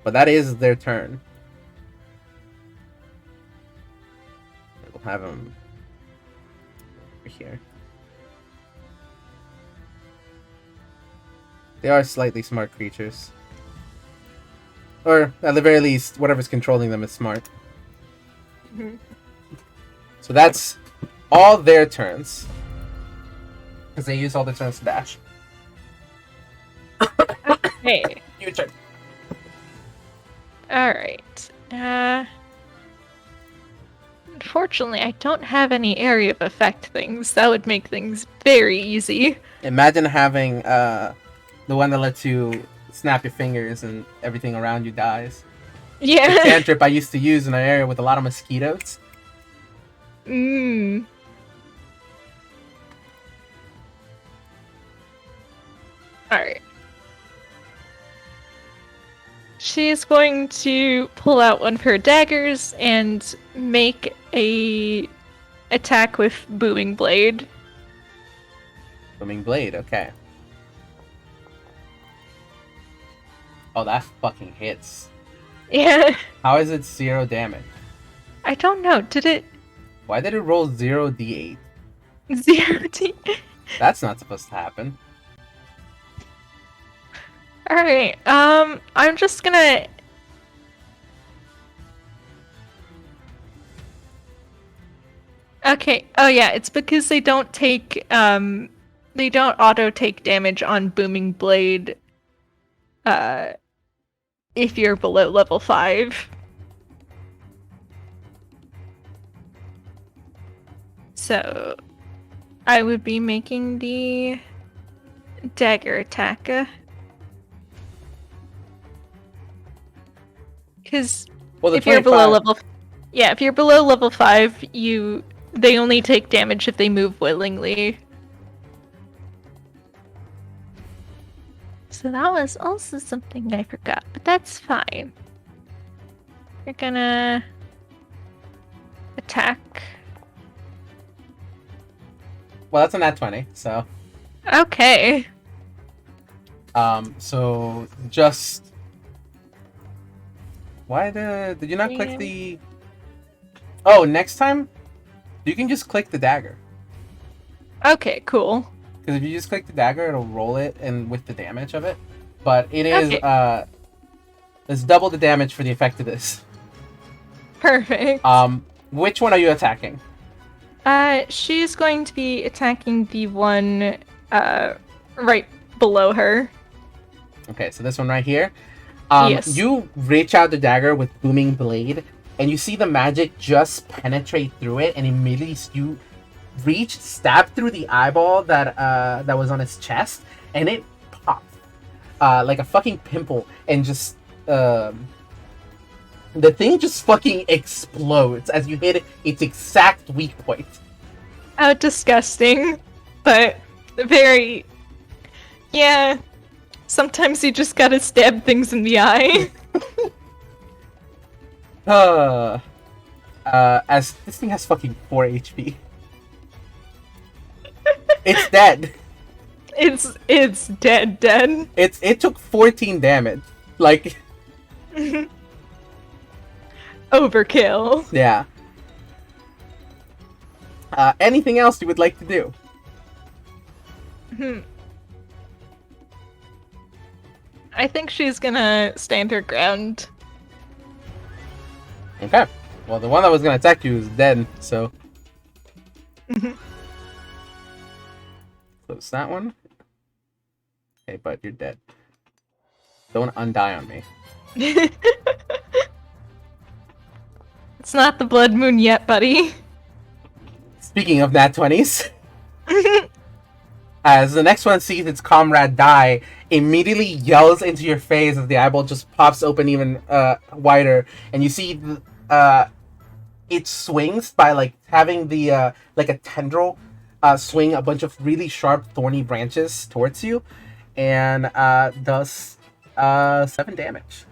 But that is their turn. We'll have them over here. They are slightly smart creatures. Or, at the very least, whatever's controlling them is smart. So that's all their turns. Because they use all their turns to dash. Hey. Your turn. Alright. Unfortunately, I don't have any area of effect things. That would make things very easy. Imagine having the one that lets you snap your fingers and everything around you dies. Yeah. The cantrip I used to use in an area with a lot of mosquitoes. Alright. She's going to pull out one of her daggers and make a attack with Booming Blade. Booming Blade, okay. Oh, that fucking hits. Yeah. How is it 0 damage? I don't know. Did it Why did it roll 0d8? 0D? That's not supposed to happen. Alright, I'm just gonna... Okay, oh yeah, it's because they don't take, they don't auto-take damage on Booming Blade, if you're below level 5. So, I would be making the dagger attack. Because if you're below level, yeah, if you're below level 5, they only take damage if they move willingly. So that was also something I forgot, but that's fine. You're gonna attack. Well, that's a nat 20, so. Okay. So just. Did you not click the... Oh, next time, you can just click the dagger. Okay, cool. Because if you just click the dagger, it'll roll it and with the damage of it. But it is, it's double the damage for the effect of this. Perfect. Which one are you attacking? She's going to be attacking the one, right below her. Okay, so this one right here. Yes. You reach out the dagger with Booming Blade, and you see the magic just penetrate through it, and immediately you reach, stab through the eyeball that was on his chest, and it pops like a fucking pimple, and just the thing just fucking explodes as you hit its exact weak point. Oh, disgusting, but very. Yeah. Sometimes you just gotta stab things in the eye. As this thing has fucking 4 HP. It's dead. It's dead. It took 14 damage. Like overkill. Yeah. Anything else you would like to do? I think she's gonna stand her ground. Okay. Well, the one that was gonna attack you is dead, so. Close that one. Okay, but you're dead. Don't undie on me. It's not the blood moon yet, buddy. Speaking of nat 20s. As the next one sees its comrade die, immediately yells into your face as the eyeball just pops open even wider, and you see it swings by like having the like a tendril swing a bunch of really sharp thorny branches towards you, and does 7 damage.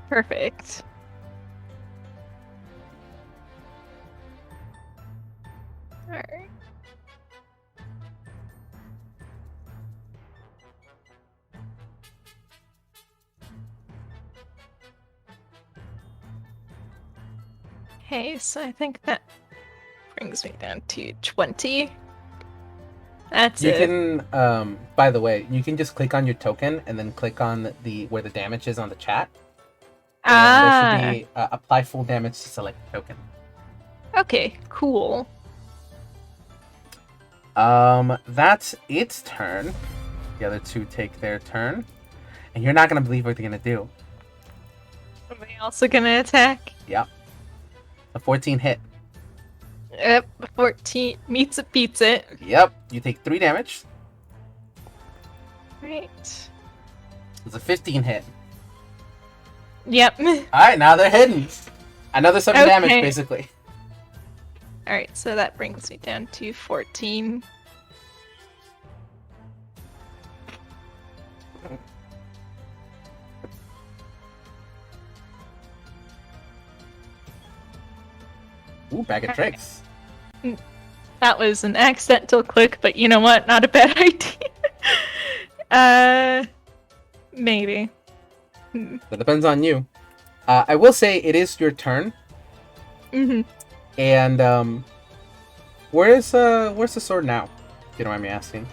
Perfect. Alright. Okay, so I think that brings me down to 20. That's You it. can by the way, you can just click on your token and then click on the where the damage is on the chat, and there should be apply full damage to select token. Okay, cool. That's its turn. The other two take their turn, and you're not gonna believe what they're gonna do. Are they also gonna attack? Yep, a 14 hit. Yep, 14 meets it, beats it. Yep, you take 3 damage. Right. It's a 15 hit. Yep. Alright, now they're hidden. Another 7 damage, Okay. basically. Alright, so that brings me down to 14. Ooh, bag of tricks. That was an accidental click, but you know what? Not a bad idea. Maybe. That depends on you. I will say it is your turn. Mm-hmm. And where's the sword now? If you don't mind me asking.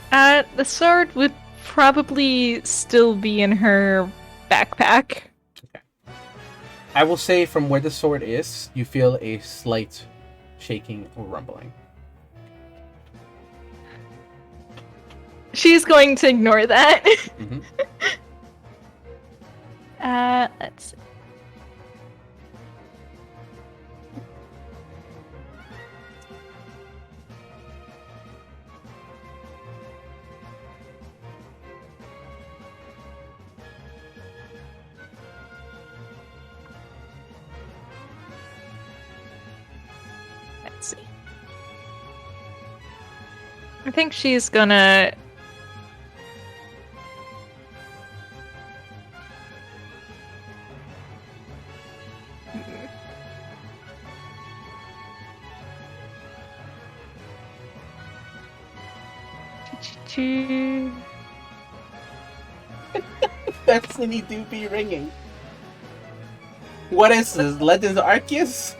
The sword would probably still be in her backpack. Okay. I will say from where the sword is, you feel a slight shaking or rumbling. She's going to ignore that. Mm-hmm. Let's see. Let's see. I think she's gonna. Destiny do be ringing. What is this? Legends Arceus?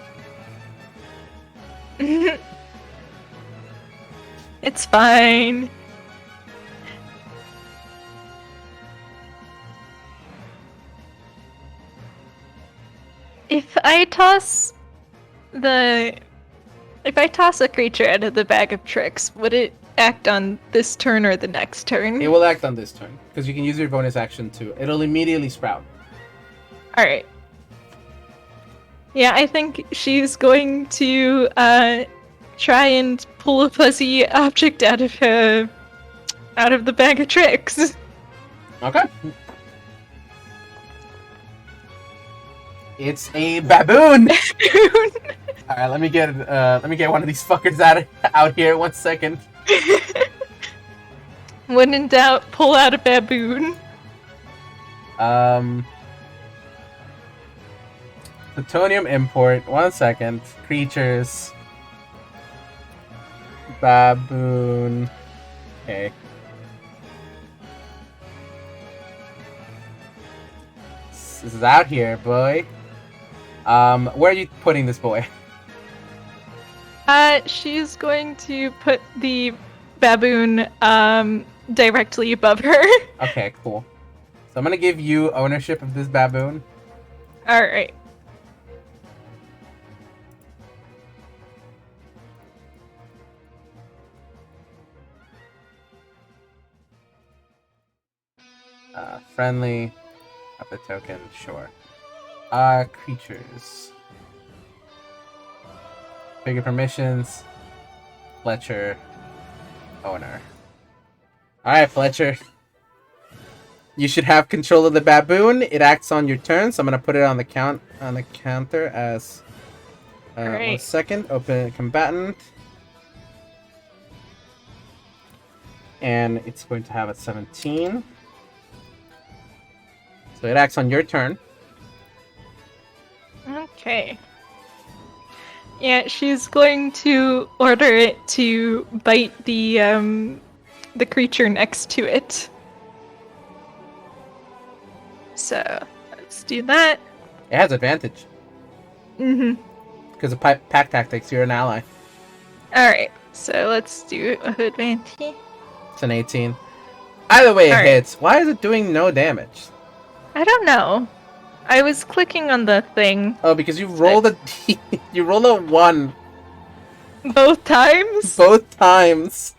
It's fine. If I toss a creature out of the bag of tricks, would it act on this turn or the next turn? It will act on this turn because you can use your bonus action too. It'll immediately sprout. All right. Yeah, I think she's going to try and pull a fuzzy object out of the bag of tricks. Okay. It's a baboon. All right, let me get one of these fuckers out here. 1 second. When in doubt, pull out a baboon. Plutonium import. 1 second. Creatures. Baboon. Okay. This is out here, boy. Where are you putting this boy? She's going to put the baboon directly above her. Okay, cool. So I'm gonna give you ownership of this baboon. All right. Friendly. Up the token, sure. Creatures. Bigger permissions. Fletcher. Owner. Alright, Fletcher. You should have control of the baboon. It acts on your turn, so I'm gonna put it on the counter as 1 Alright. second. Open combatant. And it's going to have a 17. So it acts on your turn. Okay. Yeah, she's going to order it to bite the creature next to it. So let's do that. It has advantage. Mm-hmm. Because of pack tactics, you're an ally. Alright, so let's do a advantage. It's an 18. Either way it Alright. hits. Why is it doing no damage? I don't know. I was clicking on the thing. Oh, because you rolled a D. You rolled a 1 Both times? both times.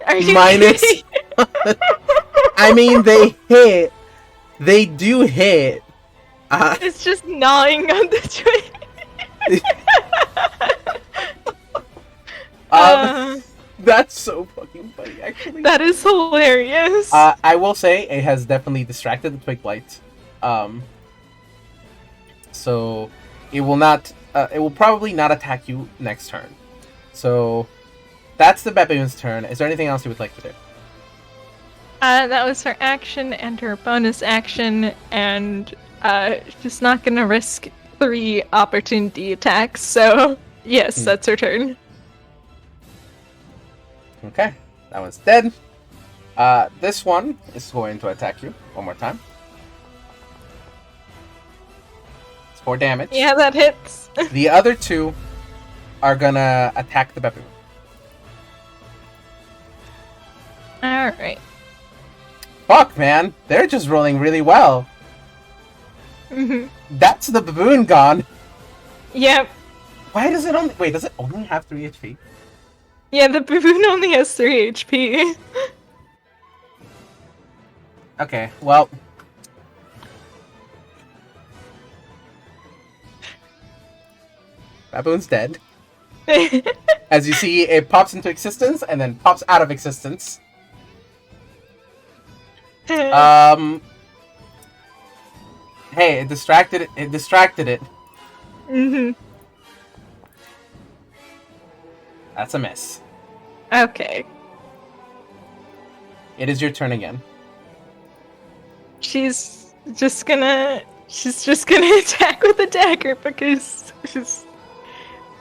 Are you Minus. kidding? I mean, they hit. They do hit. It's just gnawing on the tree. That's so fucking funny, actually. That is hilarious. I will say it has definitely distracted the twig blight. So it will not. It will probably not attack you next turn. So that's the baboon's turn. Is there anything else you would like to do? That was her action and her bonus action, and she's not gonna risk 3 opportunity attacks. So yes, that's her turn. Okay, that one's dead. This one is going to attack you one more time. It's 4 damage. Yeah, that hits. The other 2 are gonna attack the baboon. Alright. Fuck, man. They're just rolling really well. Mm-hmm. That's the baboon gone. Yep. Why does it only... Wait, does it only have 3 HP? Yeah, the baboon only has 3 HP. Okay, well... Baboon's dead. As you see, it pops into existence and then pops out of existence. Hey, it distracted it. It distracted it. Mm-hmm. That's a miss. Okay. It is your turn again. She's just gonna attack with a dagger because she's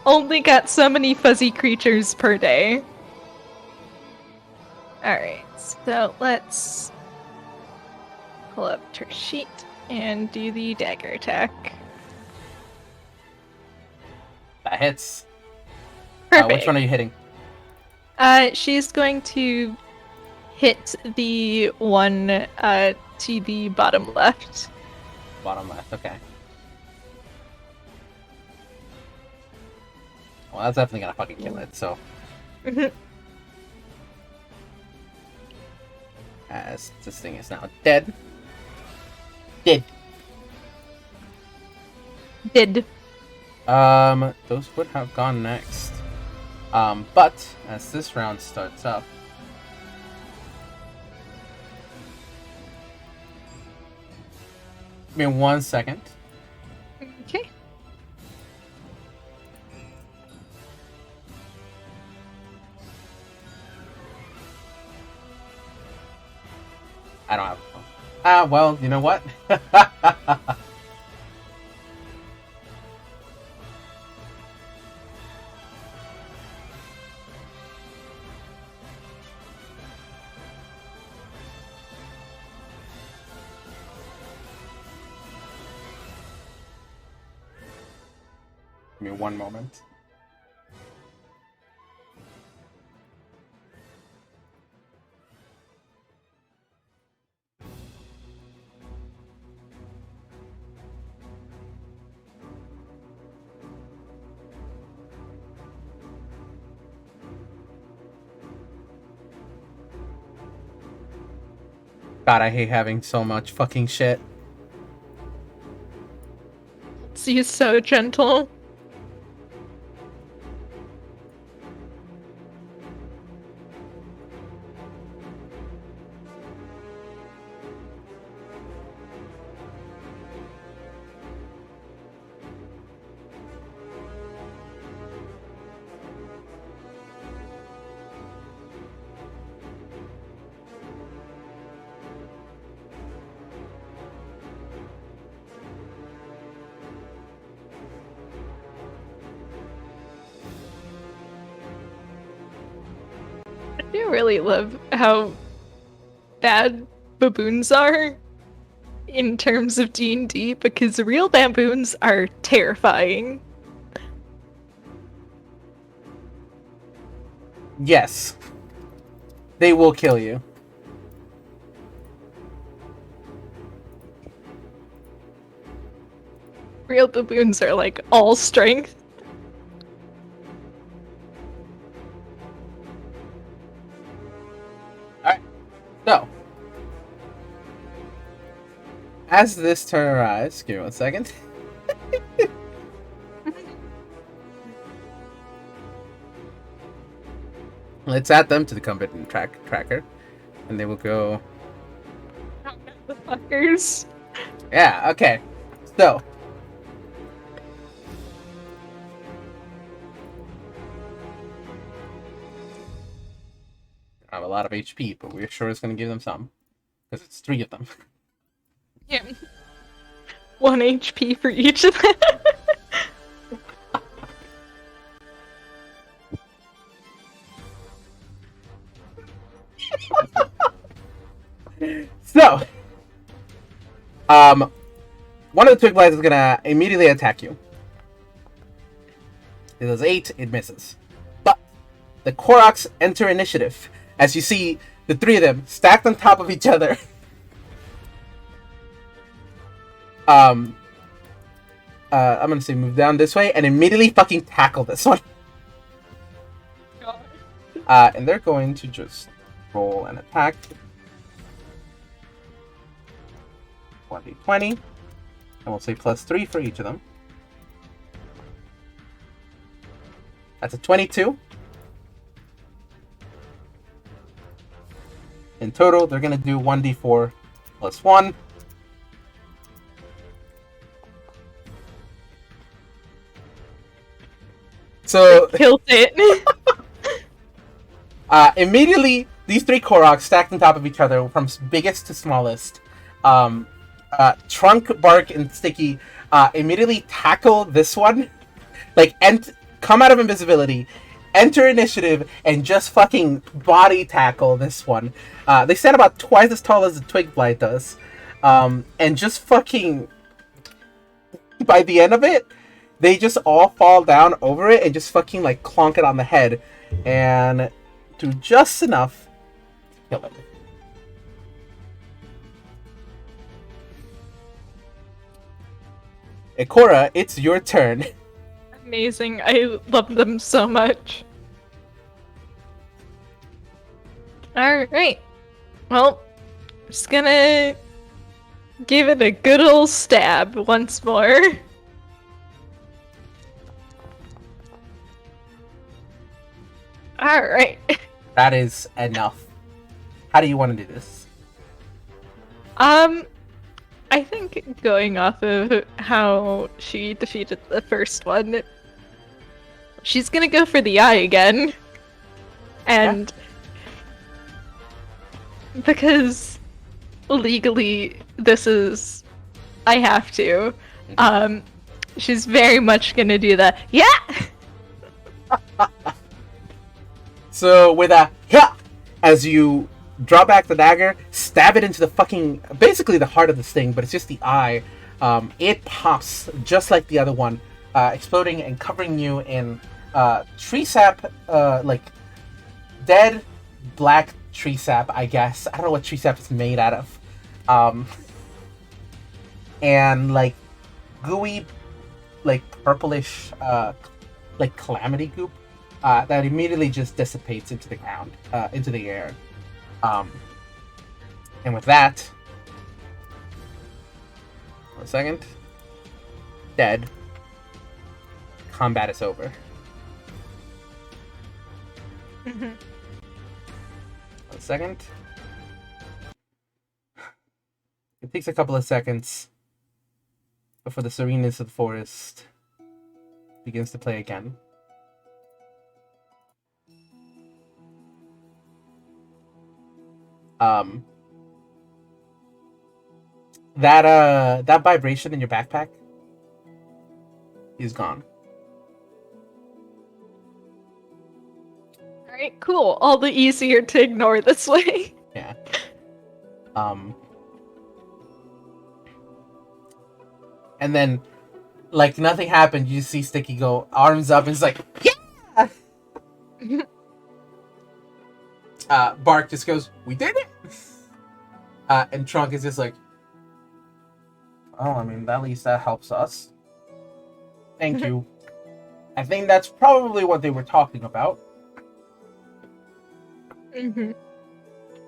only got so many fuzzy creatures per day. Alright, so let's pull up her sheet and do the dagger attack. That hits. Perfect. Which one are you hitting? She's going to hit the one to the bottom left. Bottom left, okay. Well, that's definitely gonna fucking kill it, so... As this thing is now dead. Dead. Did. Those would have gone next. But, as this round starts up... Give me 1 second. Okay. I don't have a phone. Well, you know what? Give me 1 moment. God, I hate having so much fucking shit. She's so gentle. I really love how bad baboons are in terms of D&D, because real baboons are terrifying. Yes. They will kill you. Real baboons are like all strength. Alright. So. As this turn arrives, give me 1 second. Let's add them to the combat tracker. And they will go. The fuckers. Yeah, okay. So. I have a lot of HP, but we're sure it's going to give them some. Because it's 3 of them. Yeah. 1 HP for each of them. So. One of the twig blights is going to immediately attack you. It does 8, it misses. But the Koroks enter initiative. As you see the 3 of them stacked on top of each other. I'm gonna say move down this way and immediately fucking tackle this one. And they're going to just roll an attack. 1d20. And we'll say +3 for each of them. That's a 22. In total, they're going to do 1d4 plus 1. So Killed it. Immediately, these 3 Koroks stacked on top of each other from biggest to smallest. Trunk, Bark, and Sticky immediately tackle this one. Like, come out of invisibility, enter initiative, and just fucking body tackle this one. They stand about twice as tall as the Twig Blight does. And just fucking... By the end of it, they just all fall down over it and just fucking, like, clonk it on the head. And do just enough to kill it. Ikora, it's your turn. Amazing. I love them so much. Alright. Well, just gonna give it a good old stab once more. Alright. That is enough. How do you want to do this? I think going off of how she defeated the first one, she's gonna go for the eye again. And because legally this is I have to, she's very much gonna do the So with a yeah, as you draw back the dagger, stab it into the fucking basically the heart of this thing, but it's just the eye. It pops just like the other one, exploding and covering you in tree sap, like dead black tree sap, I guess. I don't know what tree sap is made out of. And like gooey, like purplish, like calamity goop that immediately just dissipates into the ground, into the air. And with that, 1 second, dead. Combat is over. 1 second. It takes a couple of seconds before the sereneness of the forest begins to play again. That vibration in your backpack is gone. Alright, cool. All the easier to ignore this way. Yeah. And then, like, nothing happened. You see Sticky go, arms up, and it's like, yeah! Bark just goes, we did it! And Trunk is just like, oh, I mean, at least that helps us. Thank you. I think that's probably what they were talking about.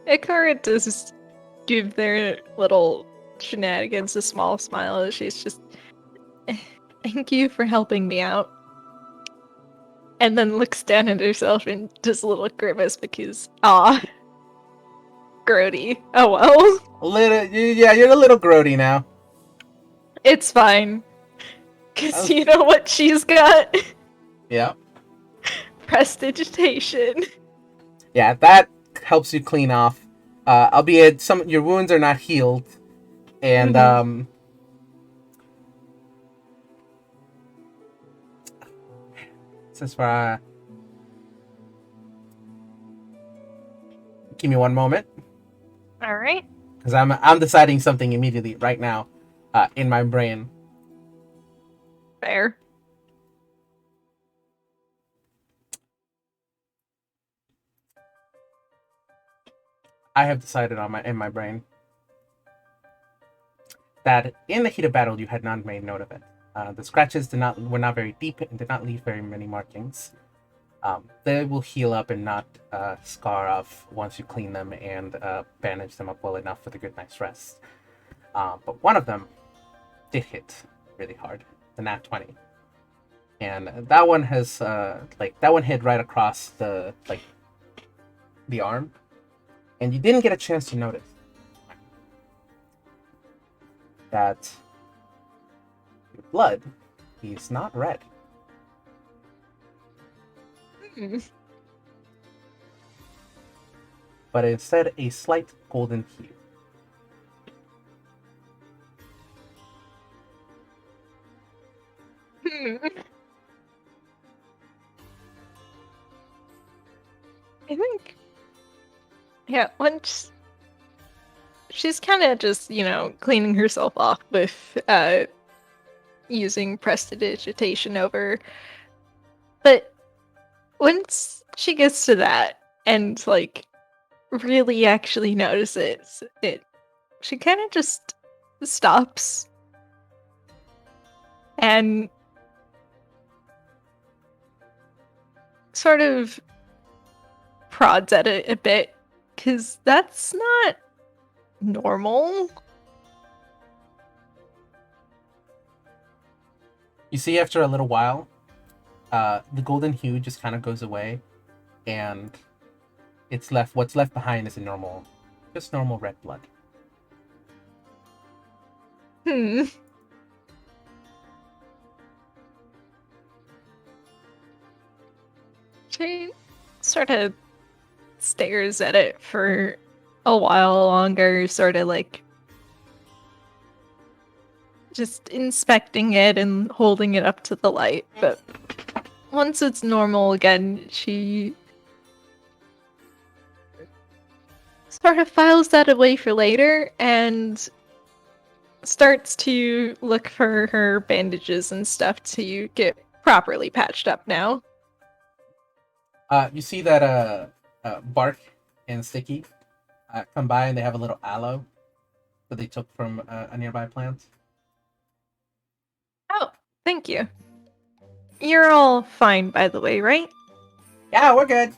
Ikora does give their little shenanigans a small smile. She's just, thank you for helping me out. And then looks down at herself and does a little grimace because, grody. Oh well. Yeah, you're a little grody now. It's fine. Because you know what she's got? Yeah. Prestidigitation. Yeah, that helps you clean off. Albeit some your wounds are not healed. And Since for give me one moment. Alright. Because I'm deciding something immediately right now, in my brain. Fair. I have decided in my brain that in the heat of battle you had not made note of it. The scratches were not very deep and did not leave very many markings. They will heal up and not scar off once you clean them and bandage them up well enough for the good night's rest. But one of them did hit really hard, the nat 20, and that one has that one hit right across the arm, and you didn't get a chance to notice that your blood is not red. But instead a slight golden hue. I think, yeah, once she's kind of just, cleaning herself off with using prestidigitation over. But once she gets to that and really actually notices it, she kind of just stops and sort of prods at it a bit, because that's not normal. You see, after a little while, the golden hue just kind of goes away, and what's left behind is just normal red blood. She sort of stares at it for a while longer, sort of just inspecting it and holding it up to the light. But once it's normal again, she sort of files that away for later and starts to look for her bandages and stuff to get properly patched up now. You see that Bark and Sticky come by, and they have a little aloe that they took from a nearby plant. Oh, thank you. You're all fine, by the way, right? Yeah, we're good.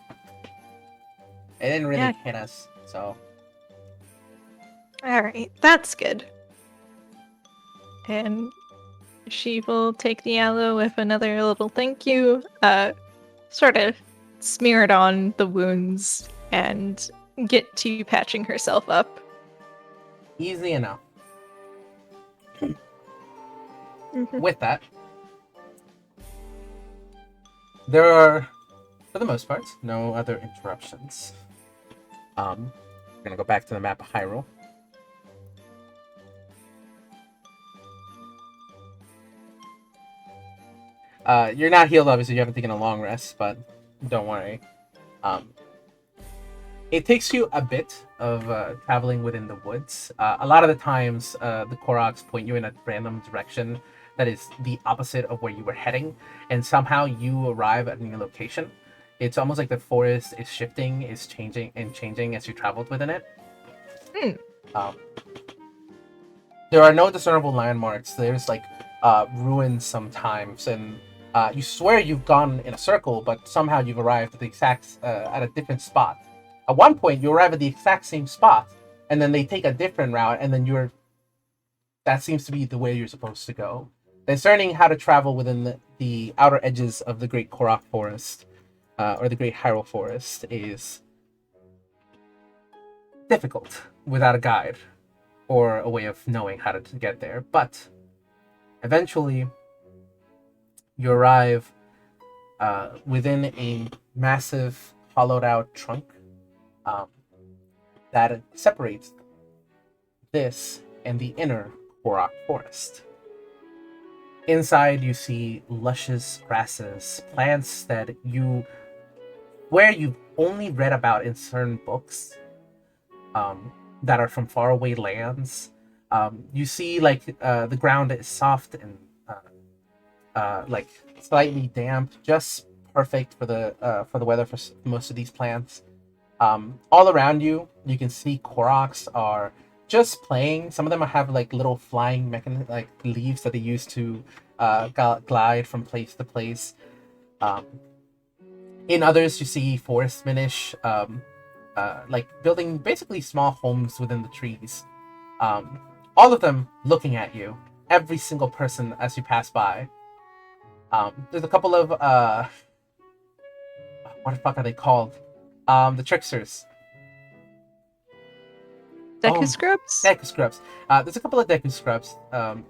It didn't really hit us, so. Alright, that's good. And she will take the aloe with another little thank you, sort of smear it on the wounds and get to patching herself up. Easy enough. With that, there are, for the most part, no other interruptions. We're gonna go back to the map of Hyrule. You're not healed, obviously. You haven't taken a long rest, but don't worry. Um, it takes you a bit of traveling within the woods. A lot of the times, the Koroks point you in a random direction that is the opposite of where you were heading, and somehow you arrive at a new location. It's almost like the forest is shifting, is changing, and changing as you traveled within it. Hmm. Um, there are no discernible landmarks. There's like ruins sometimes, and you swear you've gone in a circle, but somehow you've arrived at the exact at a different spot. At one point, you arrive at the exact same spot, and then they take a different route, and then that seems to be the way you're supposed to go. Discerning how to travel within the outer edges of the Great Korok Forest, or the Great Hyrule Forest, is difficult without a guide or a way of knowing how to get there. But eventually, you arrive within a massive hollowed out trunk um, that separates this and the inner Korok Forest. Inside, you see luscious grasses, plants that you've only read about in certain books, that are from faraway lands. You see, like the ground is soft and like slightly damp, just perfect for the weather for most of these plants. All around you, you can see Koroks are just playing. Some of them have like little flying like leaves that they use to glide from place to place. Um, in others, you see forest minish, like building basically small homes within the trees. Um, all of them looking at you, every single person as you pass by. There's a couple of what the fuck are they called? The tricksters. Deku Oh, scrubs? Deku scrubs. There's a couple of Deku scrubs and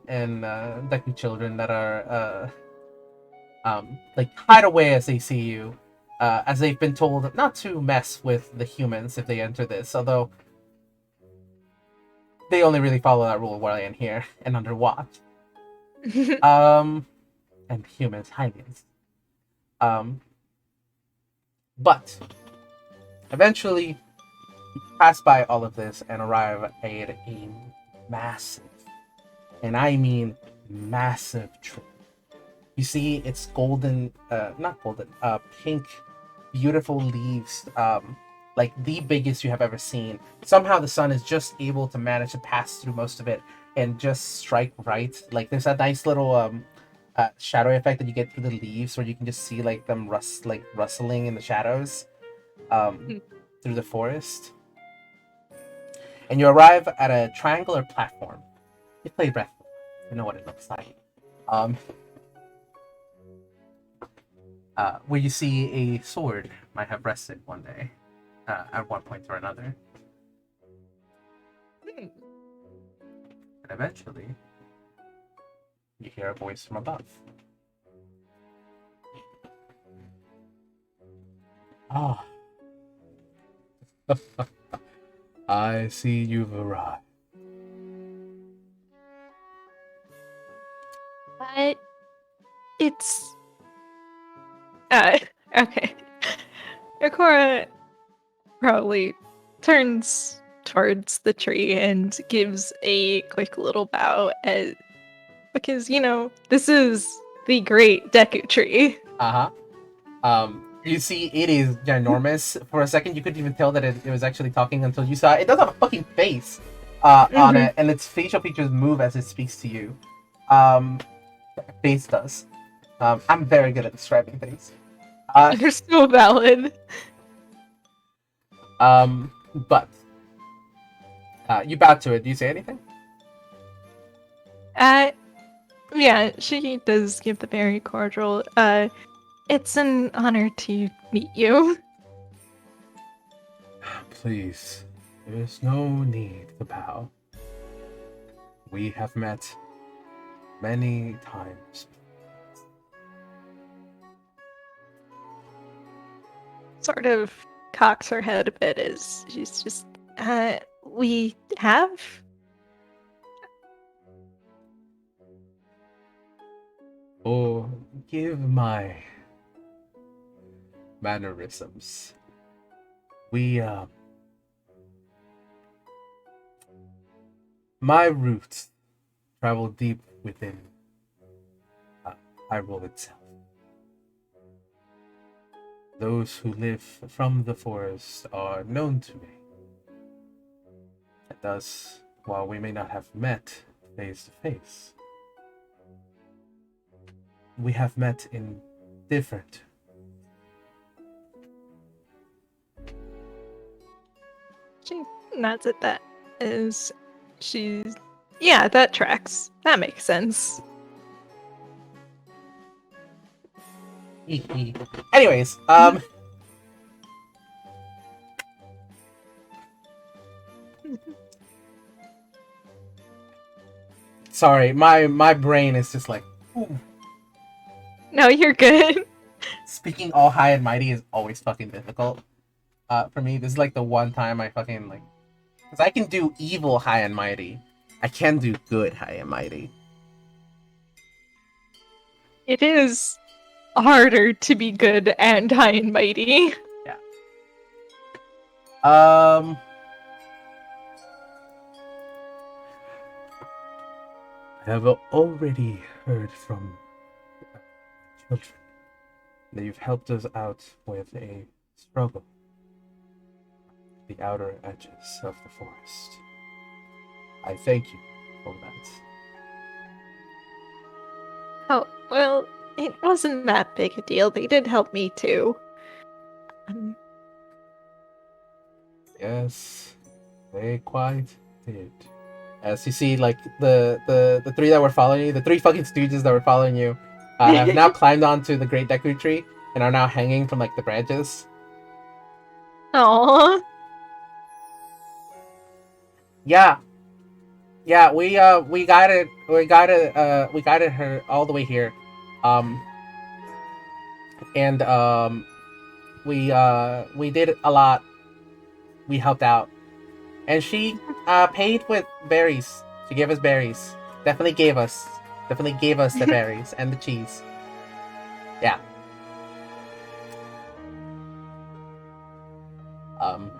Deku children that are like hide away as they see you, as they've been told not to mess with the humans if they enter this. Although they only really follow that rule while in here and under watch. Um, and humans, hylians. Um, but eventually pass by all of this and arrive at a massive, and I mean massive tree. You see its golden, not golden, pink, beautiful leaves, like the biggest you have ever seen. Somehow the sun is just able to manage to pass through most of it and just strike right. Like there's a nice little shadow effect that you get through the leaves where you can just see like them rustling in the shadows through the forest. And you arrive at a triangular platform. You play Breath. You know what it looks like. Um, where you see a sword might have rested one day, at one point or another. And eventually, you hear a voice from above. Ah, I see you've arrived. But it's uh okay. Ikora probably turns towards the tree and gives a quick little bow because this is the great Deku tree. Uh huh. You see, it is ginormous. For a second, you couldn't even tell that it was actually talking until you saw it. It does have a fucking face on Mm-hmm. it, and its facial features move as it speaks to you. Um, face does. I'm very good at describing things. Uh, You're so valid. but you bow to it. Do you say anything? Uh yeah, she does give the very cordial. It's an honor to meet you. Please, there's no need to bow. We have met many times. Sort of cocks her head a bit as she's just we have. Or give my mannerisms. We my roots travel deep within Hyrule itself. Those who live from the forest are known to me. And thus, while we may not have met face to face, we have met in different. She nods at that as she's. Yeah, that tracks. That makes sense. Anyways, sorry, my brain is just like, ooh. No, you're good. Speaking all high and mighty is always fucking difficult. For me, this is like the one time I fucking like, because I can do evil high and mighty, I can do good high and mighty. It is harder to be good and high and mighty. Yeah. I have already heard from children that you've helped us out with a struggle. The outer edges of the forest. I thank you for that. Oh, well, it wasn't that big a deal. They did help me too. Yes, they quite did. As you see, like the three that were following you, the three fucking stooges that were following you, have now climbed onto the great Deku tree and are now hanging from like the branches. Aww. Yeah, yeah, we guided her all the way here, and we did a lot. We helped out, and she paid with berries. She gave us berries. Definitely gave us the berries and the cheese. Yeah.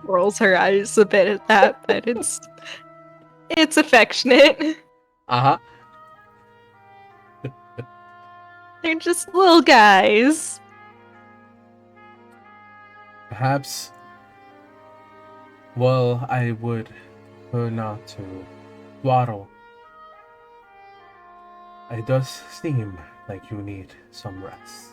Rolls her eyes a bit at that, but it's affectionate. Uh-huh. They're just little guys. Perhaps, well, I would prefer not to dawdle. It does seem like you need some rest.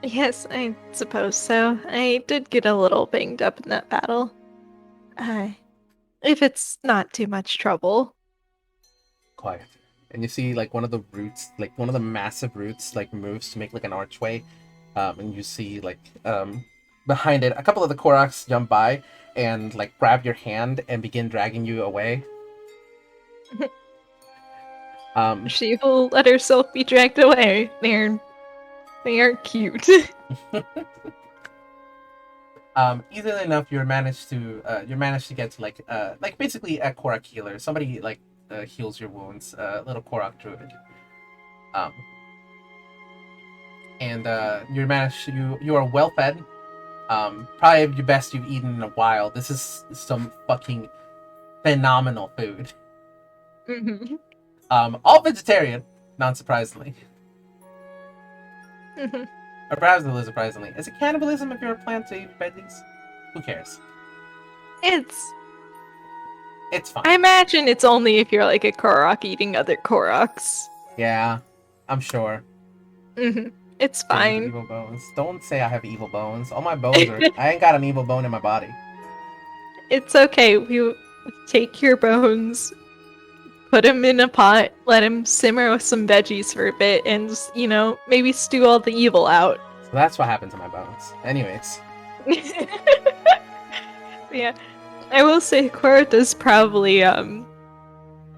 Yes, I suppose so. I did get a little banged up in that battle. If it's not too much trouble. Quiet. And you see like one of the roots, like one of the massive roots, like moves to make like an archway. And you see like behind it, a couple of the Koroks jump by and like grab your hand and begin dragging you away. She will let herself be dragged away. They are cute. Easily enough, you managed to get to like basically a Korok healer. Somebody like heals your wounds. Little Korok druid. And you are well fed. Probably the best you've eaten in a while. This is some fucking phenomenal food. Mm-hmm. All vegetarian, not surprisingly. Mm-hmm. Or perhaps a little surprisingly. Is it cannibalism if you're a plant to eat veggies? Who cares? It's fine. I imagine it's only if you're like a Korok eating other Koroks. Yeah, I'm sure. Mm-hmm. It's fine. Evil bones. Don't say I have evil bones. All my bones are. I ain't got an evil bone in my body. It's okay. We take your bones, put them in a pot, let them simmer with some veggies for a bit, and just, maybe stew all the evil out. So that's what happened to my bones. Anyways. Yeah. I will say Ikora does probably,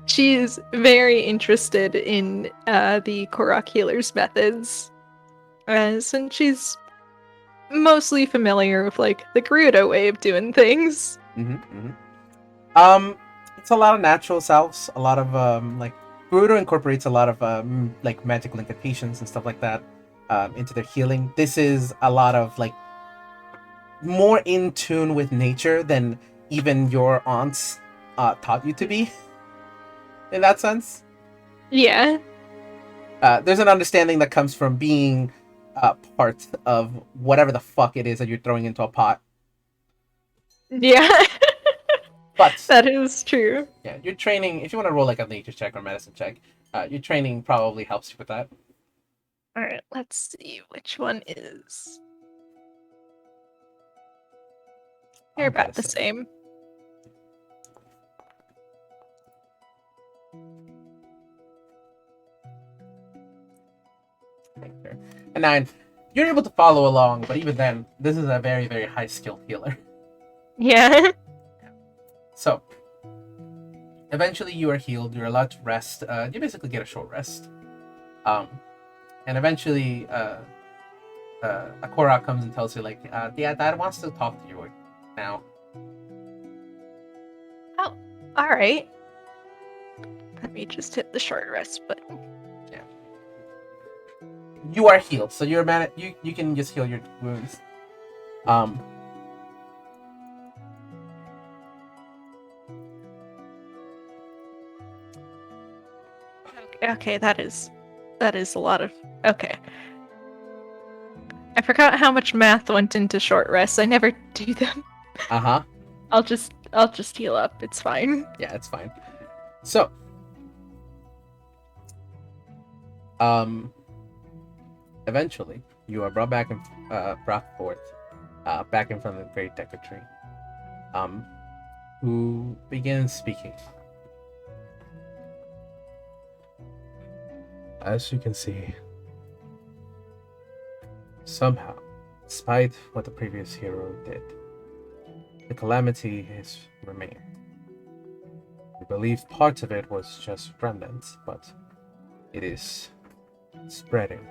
she's very interested in the Korok healer's methods. Since she's mostly familiar with, like, the Gerudo way of doing things. Mm-hmm. It's a lot of natural salves, a lot of, like, Gerudo incorporates a lot of, like, magical incantations and stuff like that. into their healing. This is a lot of like more in tune with nature than even your aunts taught you to be. In that sense, Yeah. there's an understanding that comes from being part of whatever the fuck it is that you're throwing into a pot. Yeah. But That is true. yeah, your training. If you want to roll like a nature check or medicine check, your training probably helps you with that. All right, let's see which one is. They're All about the medicine. same. And 9, you're able to follow along, but even then, this is a very, very high skilled healer. Yeah. So, eventually you are healed, you're allowed to rest. You basically get a short rest. Um, and eventually, Ikora comes and tells you, like, yeah, Dad wants to talk to you now. Oh, all right. Let me just hit the short rest button. Yeah. You are healed, so you can just heal your wounds. Um, Okay, that is a lot of. Okay. I forgot how much math went into short rests. I never do them. uh-huh. I'll just heal up. It's fine. Yeah, it's fine. So, eventually, you are brought forth, back in front of the great Decatree, who begins speaking. As you can see, somehow, despite what the previous hero did, the calamity has remained. We believe part of it was just remnants, but it is spreading.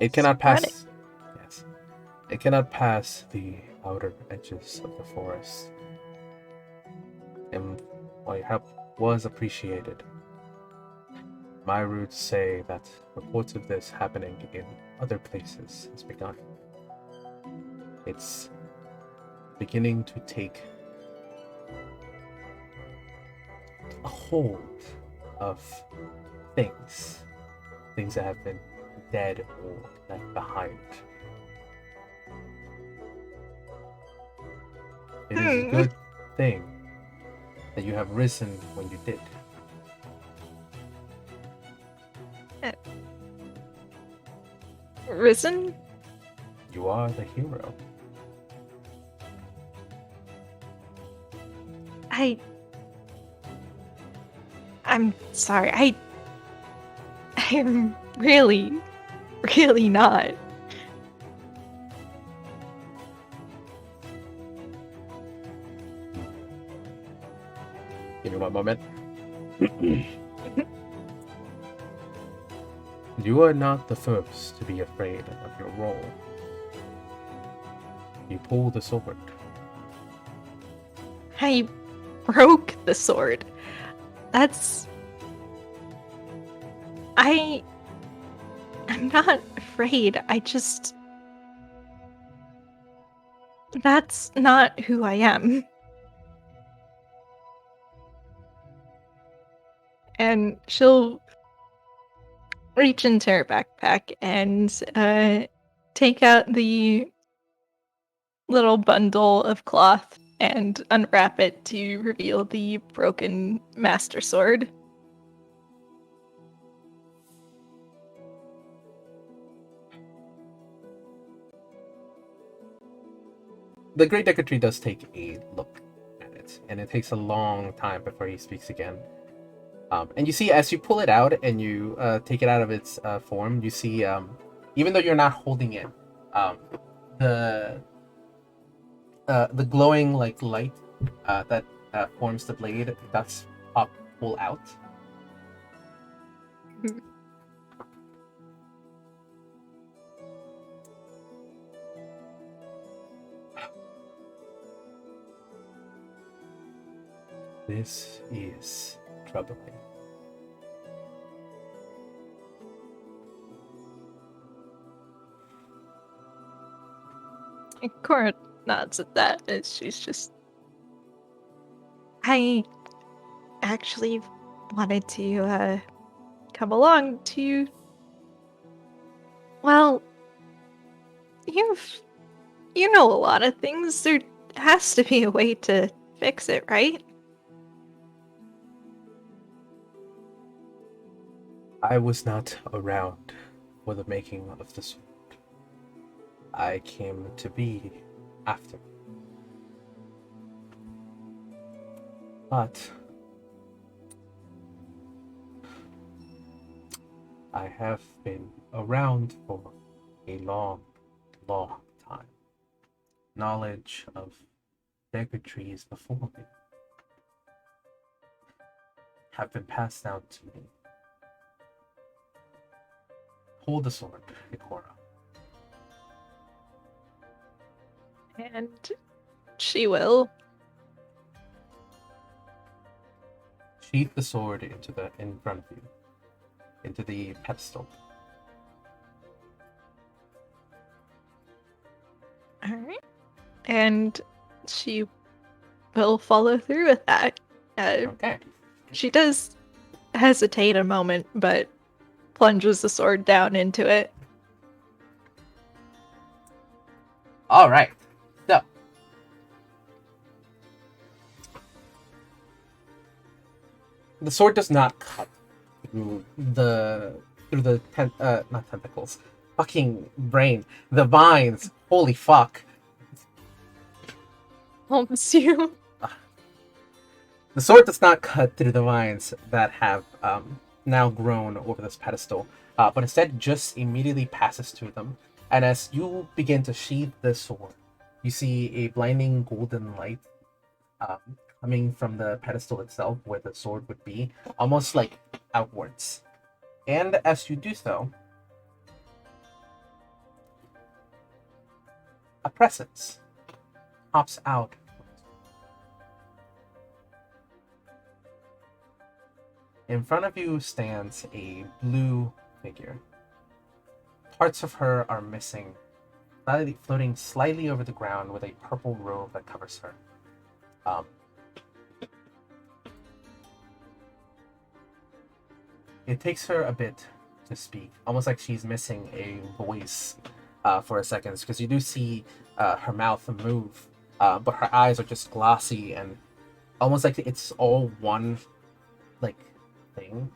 It cannot Spreading. pass. Yes, it cannot pass the outer edges of the forest. And while your help was appreciated, my roots say that reports of this happening in other places has begun. It's beginning to take a hold of things that have been dead or left behind. It is a good thing that you have risen when you did. Risen? You are the hero. I'm sorry. I'm really, really not. Give me one moment. You are not the first to be afraid of your role. You pull the sword. I broke the sword. I'm not afraid. That's not who I am. And she'll reach into her backpack and take out the little bundle of cloth and unwrap it to reveal the broken master sword. The Great Decatree does take a look at it, and it takes a long time before he speaks again. And you see, as you pull it out and you take it out of its form, you see, even though you're not holding it, the glowing like light that forms the blade does pull out. This is troubling. Ikora nods at that as she's just. I actually wanted to come along to. Well, you know a lot of things. There has to be a way to fix it, right? I was not around for the making of the sword. I came to be after. But I have been around for a long, long time. Knowledge of dagger trees before me have been passed down to me. Hold the sword, Ikora. And she will. Sheath the sword in front of you, into the pedestal. Alright. And she will follow through with that. Okay. She does hesitate a moment, but plunges the sword down into it. All right. So, the sword does not cut through not tentacles, fucking brain, the vines. Holy fuck! Helps you. The sword does not cut through the vines that have now grown over this pedestal, but instead just immediately passes through them. And as you begin to sheath the sword, you see a blinding golden light coming from the pedestal itself, where the sword would be, almost like outwards. And as you do so, a presence pops out. In front of you stands a blue figure. Parts of her are missing, floating slightly over the ground with a purple robe that covers her. It takes her a bit to speak, almost like she's missing a voice for a second, because you do see her mouth move, but her eyes are just glossy and almost like it's all one like thing.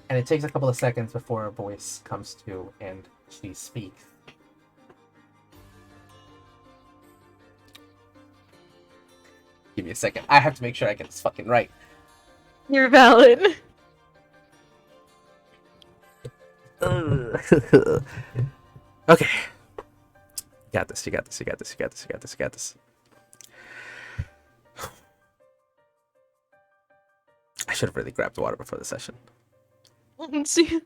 And it takes a couple of seconds before her voice comes to and she speaks. Give me a second. I have to make sure I get this fucking right. You're valid. Okay. You got this, you got this, you got this, you got this, you got this, you got this. I should have really grabbed water before the session. Helps you.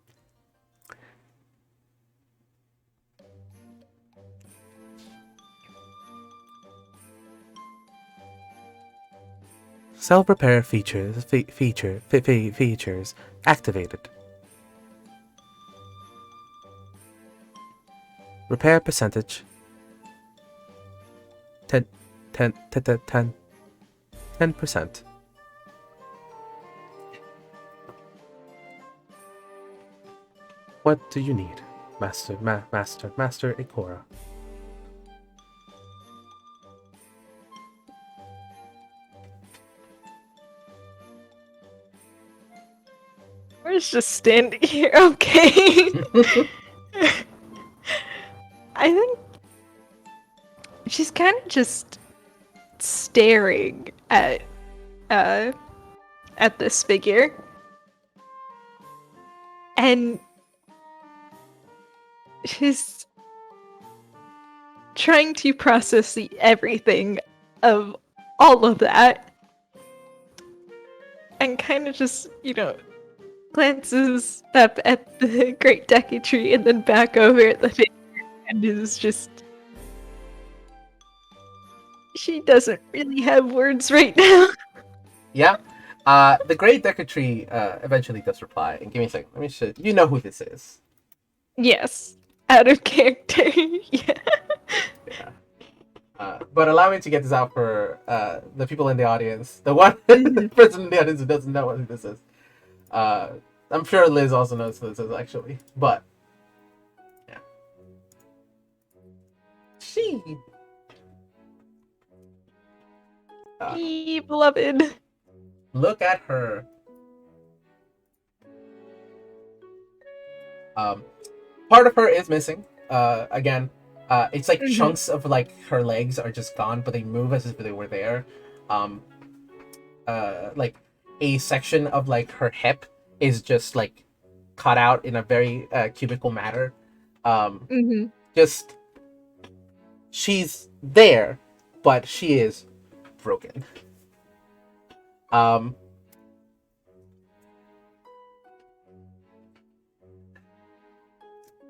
Self-repair features activated. Repair percentage 10%. What do you need, Master Ikora? We're just standing here, okay? I think she's kind of just staring at this figure. And she's trying to process the everything of all of that. And kind of just, glances up at the great Deku tree and then back over at the figure and is just... She doesn't really have words right now. Yeah. The great Deku tree eventually does reply. And give me a second. Let me show you know who this is. Yes. Out of character. Yeah. But allow me to get this out for the people in the audience. The one Mhm. person in the audience who doesn't know who this is. Uh, I'm sure Liz also knows who this is, actually. But, yeah. She. Beloved. Look at her. Um, Part of her is missing. Again, it's like Mhm. chunks of like her legs are just gone, but they move as if they were there. Um, like a section of like her hip is just like cut out in a very cubical manner. Um, Mhm. just she's there, but she is broken. Um,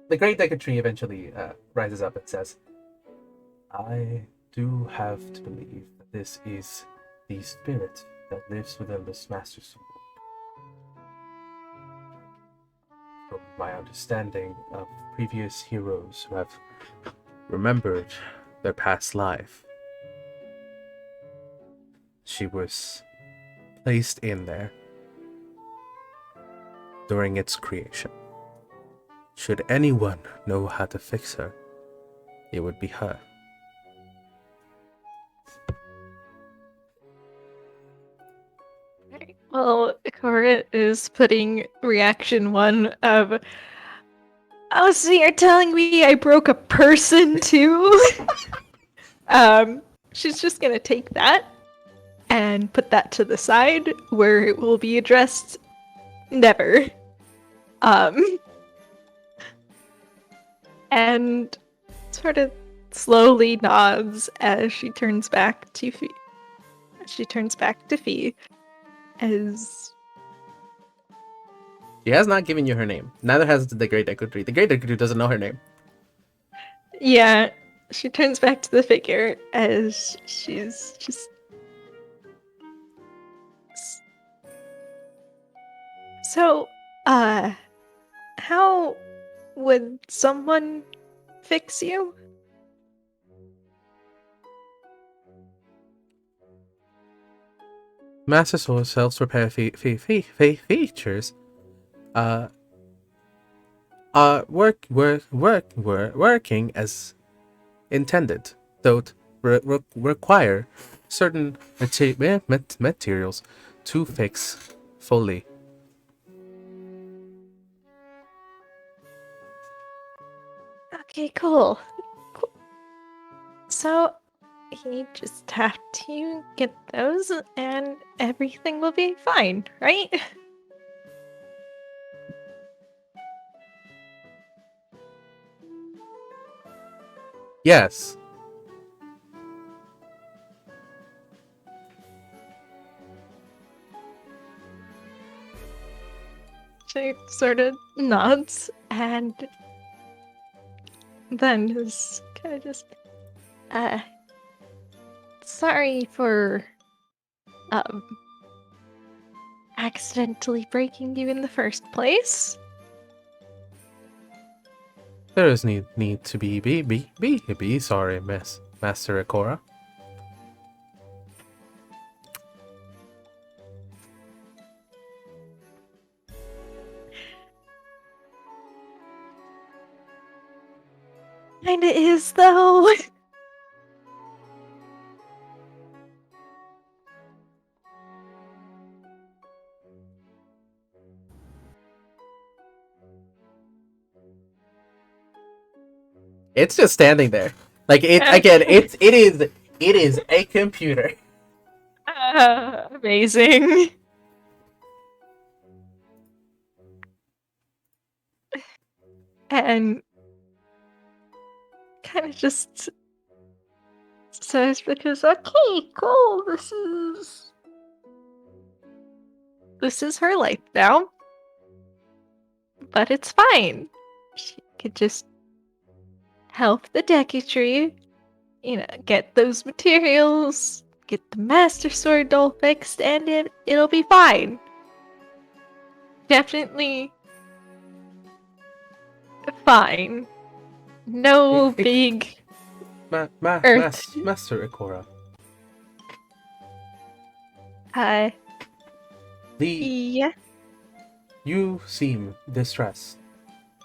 the Great Deku Tree eventually rises up and says, "I do have to believe that this is the spirit that lives within this Master Sword. From my understanding of previous heroes who have remembered their past life, she was placed in there during its creation. Should anyone know how to fix her, it would be her." Right. Well, Ikora is putting reaction one of, oh, so you're telling me I broke a person too? She's just gonna take that and put that to the side where it will be addressed never. Um, and sort of slowly nods as she turns back to Fee. She turns back to Fee as She has not given you her name. Neither has the Great Deku Tree. The Great Deku Tree doesn't know her name. yeah, she turns back to the figure as she's just. So, uh, how would someone fix you? Master Sword self-repair features uh working as intended, though require certain materials to fix fully. Okay, cool. Cool. So, you just have to get those and everything will be fine, right? Yes. She sort of nods and then is kind of just, uh, sorry for, um, accidentally breaking you in the first place. There is need to be sorry, Master Ikora. Kinda is, though. It's just standing there. Like it again, it is a computer. Amazing. And kind of just says because okay, cool. This is her life now, but it's fine. She could just help the Deku Tree, get those materials, get the Master Sword doll fixed, and it'll be fine. Definitely fine. No big. Earth. Master Ikora. Uh, The yeah. You seem distressed.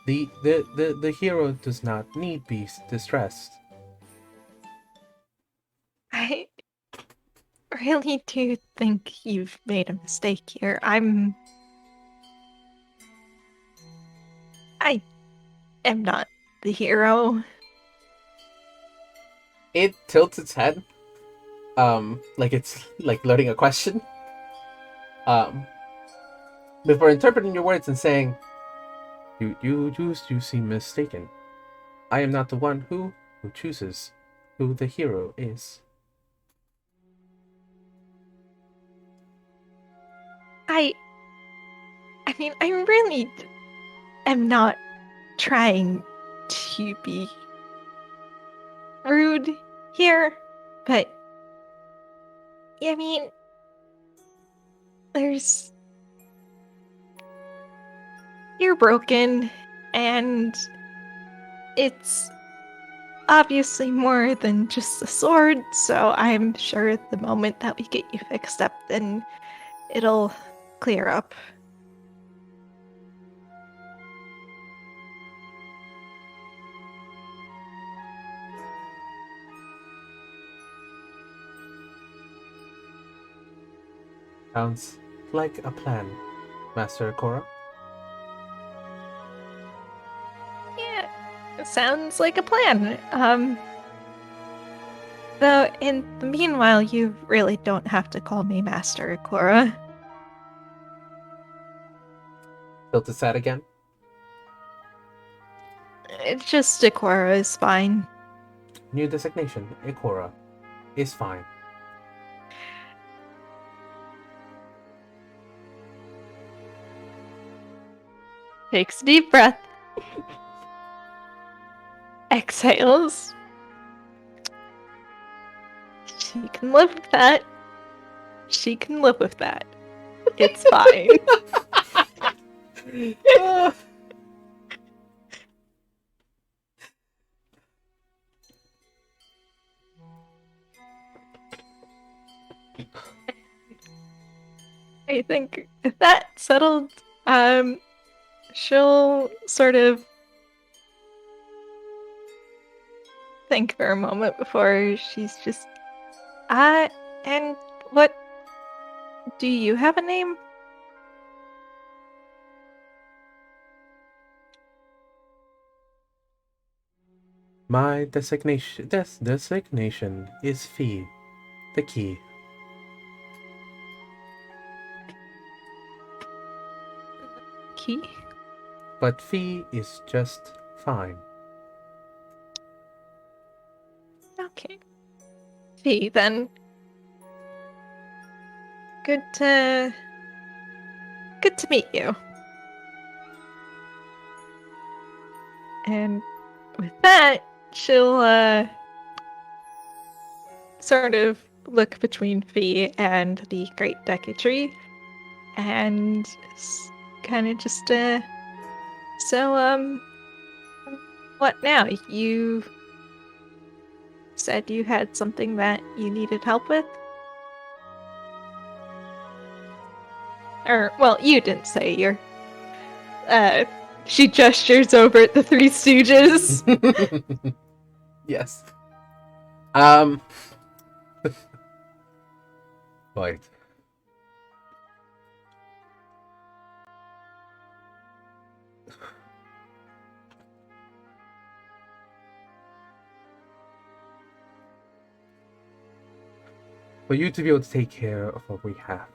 The hero does not need be distressed. I really do think you've made a mistake here. I am not the hero. It tilts its head, like it's like loading a question. Um, Before interpreting your words and saying, you seem mistaken. I am not the one who chooses who the hero is. I I mean, I really am not trying to be rude here, but I mean, there's you're broken, and it's obviously more than just a sword, so I'm sure the moment that we get you fixed up, then it'll clear up. Sounds like a plan, Master Ikora. Yeah, it sounds like a plan. Though in the meanwhile, you really don't have to call me Master Ikora. Tilt its head again. It's just Ikora is fine. New designation, Ikora, is fine. Takes a deep breath. Exhales. She can live with that. She can live with that. It's fine. I think if that's settled, she'll sort of think for a moment before she's just, and what, do you have a name? My designation is Fee, the key. Key? But Fee is just fine. Okay. Fee, then. Good to meet you. And with that, she'll sort of look between Fee and the Great Deku Tree and kind of just so what now? You said you had something that you needed help with? Or, well, you didn't say. She gestures over at the Three Stooges. Yes. Right. For you to be able to take care of what we have,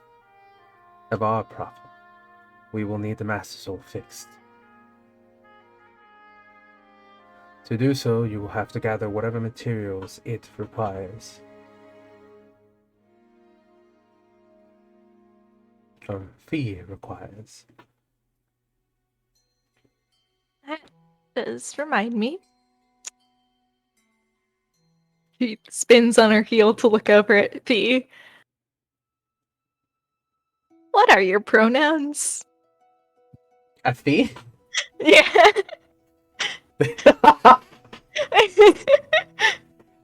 of our problem, we will need the Master Soul fixed. To do so, you will have to gather whatever materials it requires. Or Fee requires. That does remind me. She spins on her heel to look over at Fee. What are your pronouns? At Fee? Yeah.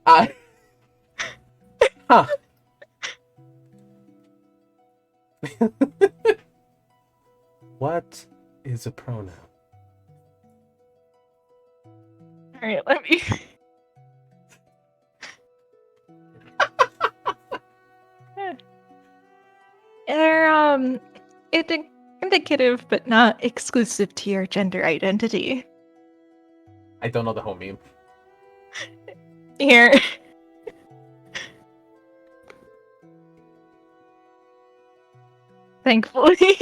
I huh. What is a pronoun? All right, let me. They're indicative, but not exclusive to your gender identity. I don't know the whole meme. Here. Thankfully.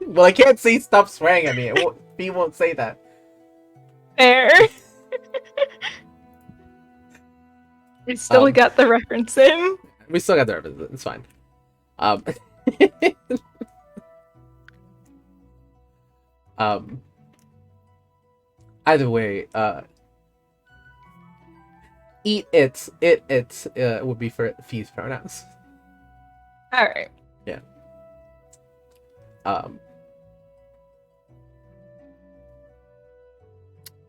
Well, I can't say stop swearing at me. B won't say that. There. We still got the reference in. We still got the reference. It's fine. Um, either way, it would be for Fee's pronouns. All right. Yeah.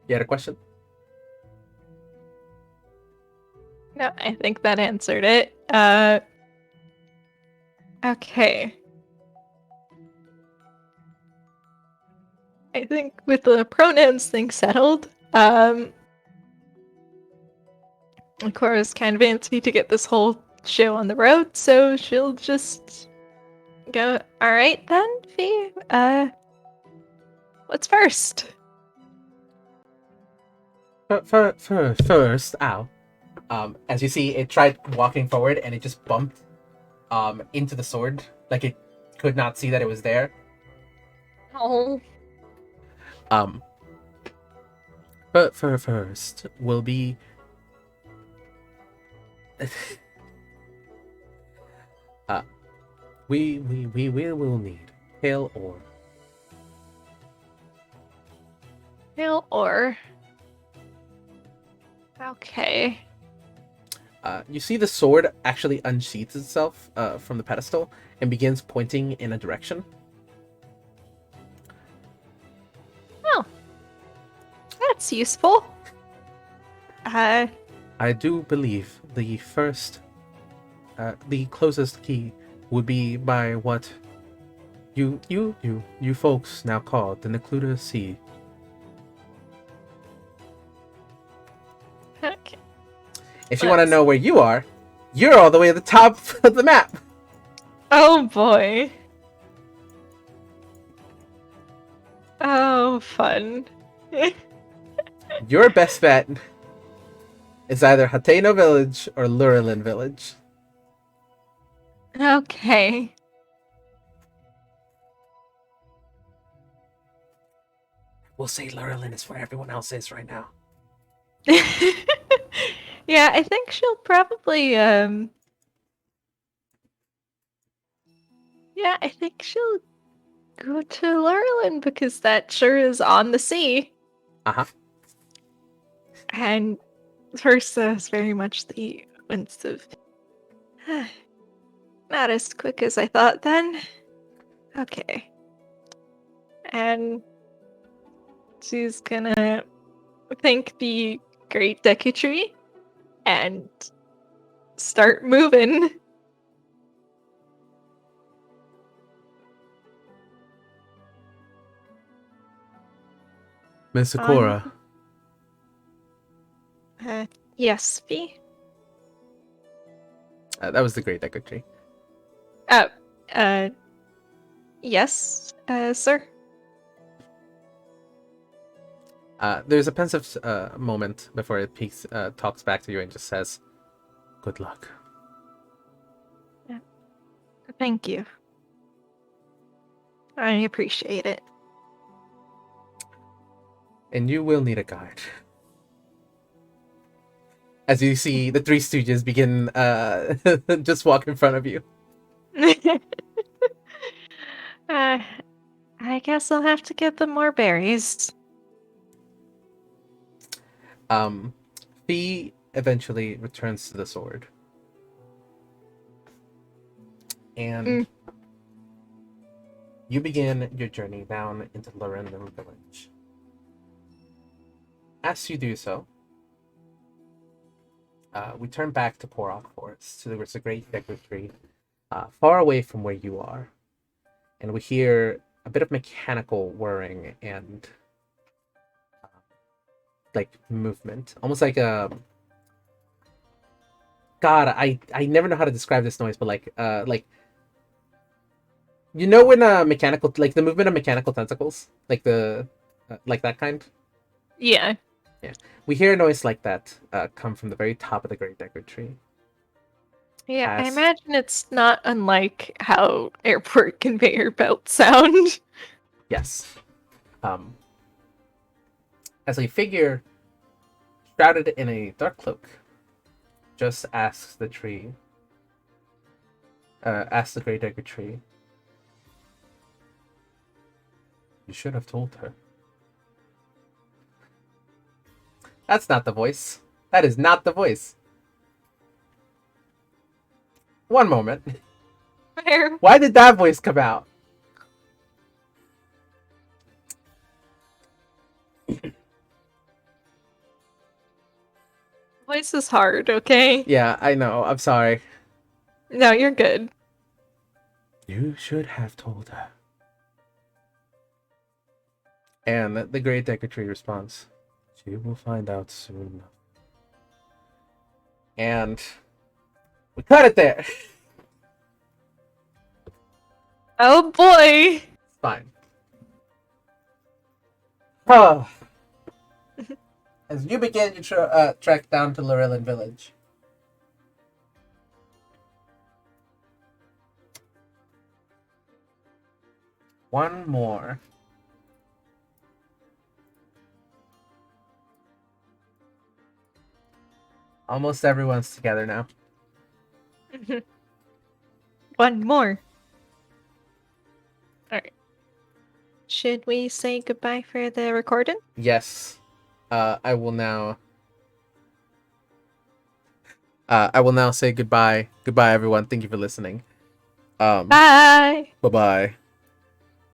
You had a question? No, I think that answered it. Okay. I think with the pronouns thing settled, Ikora's kind of antsy to get this whole show on the road, so she'll just go, all right then, Fee, what's first? First, ow. As you see, it tried walking forward and it just bumped into the sword. Like it could not see that it was there. Oh. But first will be we will need pale ore. Pale ore. Okay. You see the sword actually unsheaths itself from the pedestal and begins pointing in a direction. Oh. That's useful. I do believe the closest key would be by what you folks now call the Necluda Sea. Okay. If you want to know where you are, you're all the way at the top of the map. Oh boy. Oh, fun. Your best bet is either Hateno Village or Lurelin Village. Okay. We'll say Lurelin is where everyone else is right now. Yeah, I think she'll probably yeah, I think she'll go to Lurelin because that sure is on the sea. Uh-huh. And Versa is very much the winds of not as quick as I thought then. Okay. And she's gonna thank the great Deku Tree and start moving. Miss Ikora. Yes, V? That was the great Deku Tree. Yes, sir. There's a pensive moment before it talks back to you and just says, "Good luck." Thank you. I appreciate it. And you will need a guide. As you see the Three Stooges begin just walk in front of you. I guess I'll have to get them more berries. Fee eventually returns to the sword. And You begin your journey down into Loren Village. As you do so, we turn back to Porok Forest. So there was a great deku tree far away from where you are. And we hear a bit of mechanical whirring and like movement. Almost like a God, I never know how to describe this noise, but like you know when mechanical like the movement of mechanical tentacles? Like the like that kind? Yeah. Yeah. We hear a noise like that come from the very top of the great deku tree. Yeah, I As imagine it's not unlike how airport conveyor belts sound. yes. Um as a figure shrouded in a dark cloak just asks the great deku tree. You should have told her. That's not the voice. That is not the voice. One moment. Where Why did that voice come out? voice is hard, okay? Yeah, I know. I'm sorry. No, you're good. You should have told her. And the great deku tree responds, she will find out soon. And we cut it there. Oh boy! It's fine. Oh. As you begin your trek down to Lorellan Village. One more. Almost everyone's together now. One more. Alright. Should we say goodbye for the recording? Yes. I will now. I will now say goodbye. Goodbye, everyone. Thank you for listening. Bye! Bye bye.